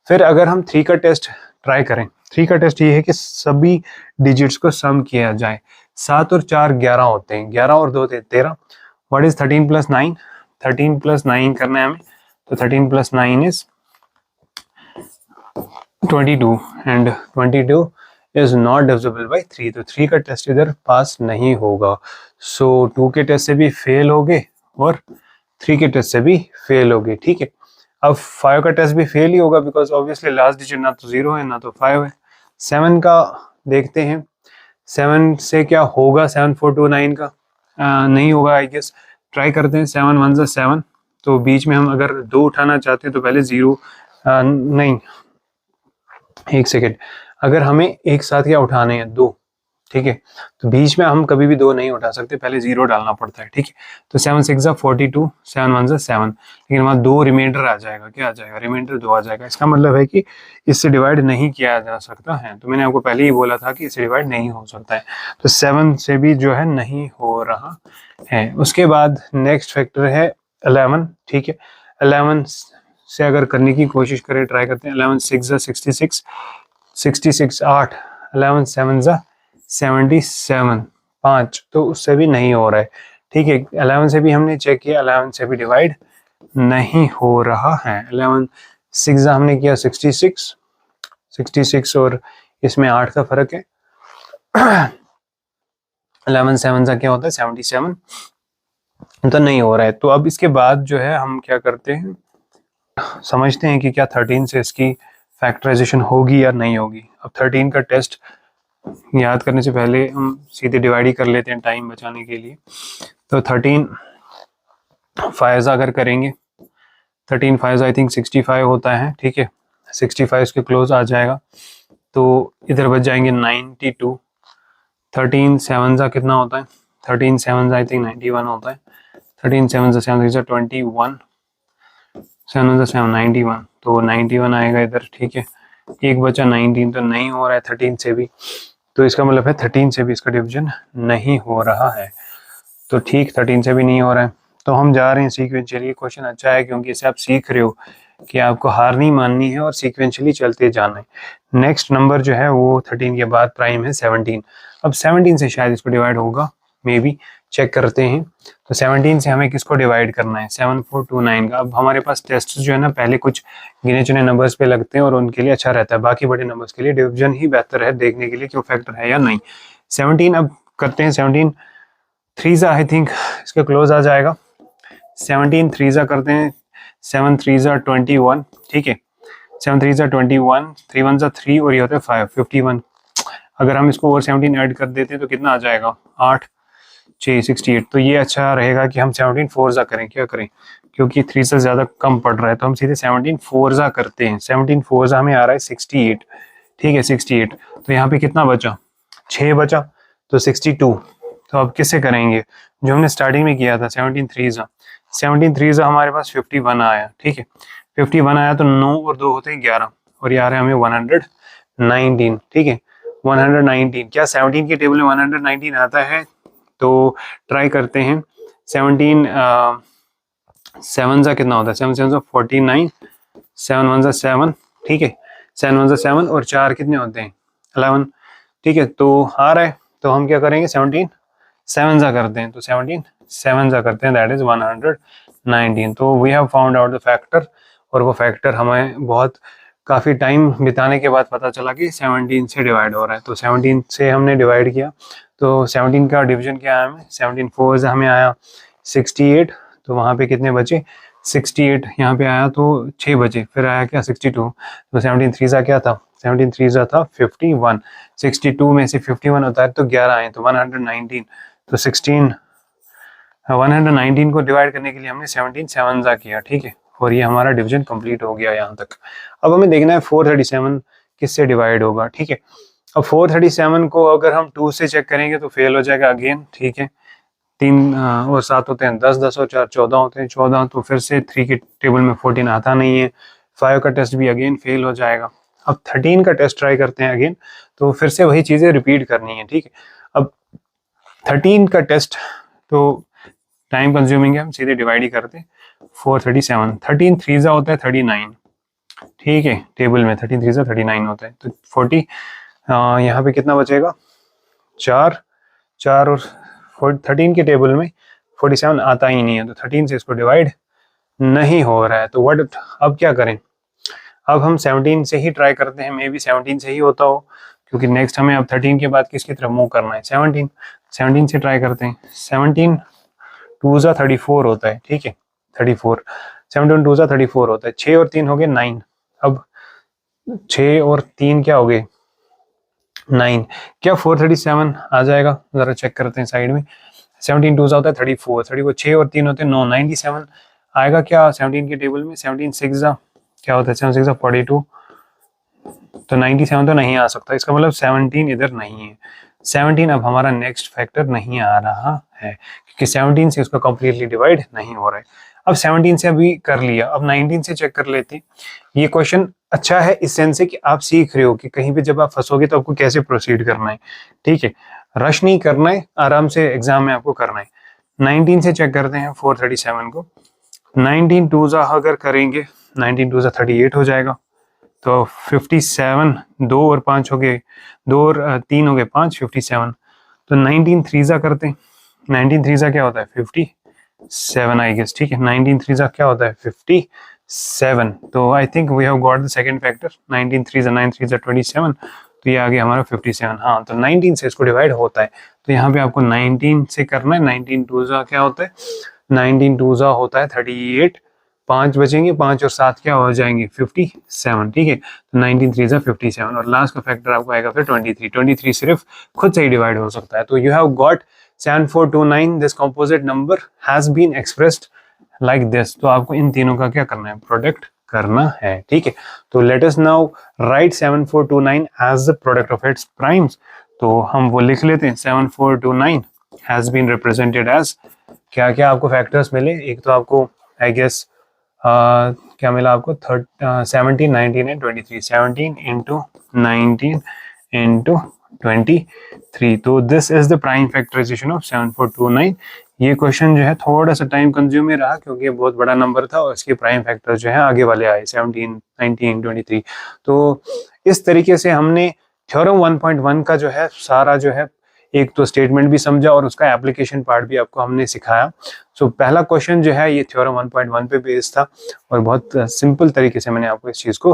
फिर अगर हम 3 का टेस्ट ट्राई करें, 3 का टेस्ट ये है कि सभी डिजिट्स को सम किया जाए। 7 और 4 11 होते हैं, 11 और 2 13। What is 13 plus 9? 13 प्लस 9 करना है हमें, तो 13 plus 9 is 22 and 22 is not divisible by 3, तो 3 का टेस्ट इधर पास नहीं होगा। सो 2 के टेस्ट से भी फेल हो गए और 3 के टेस्ट से भी फेल हो गए। ठीक है, अब 5 का टेस्ट भी फेल ही होगा बिकॉज ऑब्वियसली लास्ट डिजिट ना तो 0 है ना तो 5 है। 7 का देखते हैं, 7 से क्या होगा 7429 का? नहीं होगा आई गेस। ट्राई करते हैं, 7 1 7, तो बीच में हम अगर 2 उठाना चाहते हैं तो पहले 0 नहीं, एक सेकेंड, अगर हमें एक साथ क्या उठाने हैं 2, ठीक है, तो बीच में हम कभी भी 2 नहीं उठा सकते, पहले 0 डालना पड़ता है। ठीक है, तो 7 6 42, 7 1 7, लेकिन वहाँ 2 रिमाइंडर आ जाएगा। क्या आ जाएगा? रिमाइंडर 2 आ जाएगा। इसका मतलब है कि इससे डिवाइड नहीं किया जा सकता है। तो मैंने आपको पहले ही बोला था कि इससे डिवाइड नहीं हो सकता है, तो 7 से भी जो है नहीं हो रहा है। उसके बाद नेक्स्ट फैक्टर है 11। ठीक है, 11 से अगर करने की कोशिश करें, ट्राई करते हैं। 11 6 66, 66 8, 11 7 77, 5, तो उससे भी नहीं हो रहा है। ठीक है, 11 से भी हमने चेक किया, 11 से भी डिवाइड नहीं हो रहा है। 11 6 हमने किया 66, 66 और इसमें 8 का फर्क है। 11 7 क्या होता है 77, तो नहीं हो रहा है। तो अब इसके बाद जो है हम क्या करते हैं, समझते हैं कि क्या 13 से इसकी फैक्टराइजेशन होगी या नहीं होगी। अब 13 का टेस्ट याद करने से पहले हम सीधे डिवाइड ही कर लेते हैं टाइम बचाने के लिए। तो 13 5 अगर करेंगे, 13 5 आई थिंक 65 होता है। ठीक है, 65 इसके क्लोज आ जाएगा, तो इधर बच जाएंगे 92। 13 7 कितना होता है? 13 7 आई थिंक 91 होता है। 13 7 7 21, 7 7 91, तो 91 आएगा इधर। ठीक है, एक बचा 19, तो नहीं हो रहा है 13 से भी, तो इसका मतलब है 13 से भी इसका डिवीजन नहीं हो रहा है। तो ठीक, 13 से भी नहीं हो रहा है, तो हम जा रहे हैं सीक्वेंशियली। क्वेश्चन अच्छा है क्योंकि इससे आप सीख रहे हो कि आपको हार नहीं माननी है और सीक्वेंशियली चलते जाना है। नेक्स्ट नंबर जो है वो 13 के बाद प्राइम है 17। अब 17 से शायद इसको डिवाइड होगा, मे बी, चेक करते हैं। तो 17 से हमें किसको डिवाइड करना है? 7429 का। अब हमारे पास टेस्ट जो है ना पहले कुछ गिने चुने नंबर्स पे लगते हैं और उनके लिए अच्छा रहता है, बाकी बड़े नंबर्स के लिए डिवीजन ही बेहतर है देखने के लिए कि वो फैक्टर है या नहीं। 17 अब करते हैं, 17 3 आई थिंक इसके क्लोज आ जाएगा। 17 3 करते हैं, 7 3 21। ठीक है, 7 3 21, 3 1 3 और ये होता है 5 51। अगर हम इसको और 17 ऐड कर देते हैं तो कितना आ जाएगा? 8 6 68। तो ये अच्छा रहेगा कि हम 17 4 करें। क्या करें? क्योंकि 3 से ज़्यादा कम पड़ रहा है, तो हम सीधे 17 4 करते हैं। 17 4 हमें आ रहा है 68। ठीक है, 68, तो यहाँ पे कितना बचा? 6 बचा, तो 62। तो अब किससे करेंगे? जो हमने स्टार्टिंग में किया था 17 3 हमारे पास 51 आया। ठीक है, 51 आया तो 9 और 2 होते हैं 11 और यार है हमें 119। ठीक है, 119 क्या 17 के टेबल में 119 आता है? तो ट्राई करते हैं। 17 7 कितना होता है? 7 7 49, 7 1 7। ठीक है, 7 1 7 और 4 कितने होते हैं? 11। ठीक है, तो आ रहा है, तो हम क्या करेंगे 17 7 जा करते हैं तो 17 7 जा करते हैं, दैट इज 119। तो we have found out the factor, और वो फैक्टर हमें बहुत काफ़ी टाइम बिताने के बाद पता चला कि 17 से डिवाइड हो रहा है। तो 17 से हमने डिवाइड किया, तो 17 का डिवीजन क्या आया हमें, 17 4 हमें आया 68, तो वहाँ पे कितने बचे 68, यहाँ पे आया तो 6 बचे, फिर आया क्या 62, तो 17 3 क्या था, 17 3 था 51, 62 में से 51 होता है तो 11 आए तो 119, तो 119 को डिवाइड करने के लिए हमने 17 7 किया, ठीक है, और ये हमारा डिवीजन कंप्लीट हो गया यहाँ तक। अब हमें देखना है 437 किससे डिवाइड होगा, ठीक है। अब 437 को अगर हम 2 से चेक करेंगे तो फेल हो जाएगा अगेन, ठीक है। 3 और 7 होते हैं 10, 10 और 4 14 होते हैं 14, तो फिर से 3 के टेबल में 14 आता नहीं है। 5 का टेस्ट भी अगेन फेल हो जाएगा। अब 13 का टेस्ट ट्राई करते हैं अगेन, तो फिर से वही चीज़ें रिपीट करनी है, ठीक है। अब 13 का टेस्ट तो टाइम कंज्यूमिंग है, हम सीधे डिवाइड ही करते हैं। 437, 13 3 होता है 39, ठीक है, टेबल में 13 3 39 होता है, तो 40 यहाँ पे कितना बचेगा 4 और 13 के टेबल में 47 आता ही नहीं है, तो 13 से इसको डिवाइड नहीं हो रहा है। तो व्हाट, अब क्या करें, अब हम 17 से ही ट्राई करते हैं, मे बी 17 से ही होता हो, क्योंकि नेक्स्ट हमें अब 13 के बाद किसकी तरफ मूव करना है, 17 से ट्राई करते हैं। 17 2 34 होता है, ठीक है, 34, 17 2 34 होता है, 6 और 3 हो गए 9, अब 6 और 3 क्या हो गए 9, क्या 437 आ जाएगा, जरा चेक करते हैं साइड में। 17 2 होता है 34, 6 और 3 होते हैं 9, 97 आएगा क्या 17 के टेबल में। 17 6 क्या होता है, 7 6 42, तो 97 तो नहीं आ सकता, इसका मतलब 17 इधर नहीं है। 17 अब हमारा नेक्स्ट फैक्टर नहीं आ रहा है, क्योंकि 17 से उसका कंप्लीटली डिवाइड नहीं हो रहा है। अब 17 से अभी कर लिया, अब 19 से चेक कर लेते हैं। ये क्वेश्चन अच्छा है इस सेंस से कि आप सीख रहे हो कि कहीं पे जब आप फंसोगे तो आपको कैसे प्रोसीड करना है, ठीक है, रश नहीं करना है, आराम से एग्जाम में आपको करना है। 19 से चेक करते हैं 437 को। 19 2 अगर करेंगे, 19 2 38 हो जाएगा, तो 57, 2 और 5 हो गए, 2 और 3 हो गए 5, 57। तो 19 3 करते हैं, 19 3 क्या होता है 57 आई गेस, ठीक है, 19 3 क्या होता है 57। तो I think we have got the second factor, 19 3 9 3 27, तो ये आ गया हमारा 57। हाँ, तो 19 से इसको डिवाइड होता है, तो यहाँ पे आपको 19 से करना है। 19 2 क्या होता है, 19 2 होता है 38, 5 बचेंगे, 5 और 7 क्या हो जाएंगे 57, ठीक है, तो 19 3 57, और लास्ट का फैक्टर आपको आएगा फिर 23। 23 सिर्फ खुद से ही डिवाइड हो सकता है। तो you have got 7429, this composite number has been expressed like this. तो आपको इन तीनों का क्या करना है, प्रोडक्ट करना है, ठीक है। तो let us now write 7429 as the product of its primes. तो हम वो लिख लेते हैं, 7429 हैज बीन रिप्रेजेंटेड एज, क्या क्या आपको फैक्टर्स मिले, एक तो आपको आई गेस क्या मिला आपको 17 19 एंड 23, 17 इंटू 19 इंटू 23, तो this is the prime factorisation of 7429। ये क्वेश्चन जो है थोड़ा सा टाइम कंज्यूमिंग रहा, क्योंकि ये बहुत बड़ा नंबर था और इसके प्राइम फैक्टर जो है आगे वाले आए 17 19 23। तो इस तरीके से हमने थ्योरम 1.1 का जो है सारा जो है एक तो स्टेटमेंट भी समझा और उसका एप्लीकेशन पार्ट भी आपको हमने सिखाया। सो पहला क्वेश्चन जो है ये थ्योरम 1.1 पे बेस्ड था और बहुत सिंपल तरीके से मैंने आपको इस चीज़ को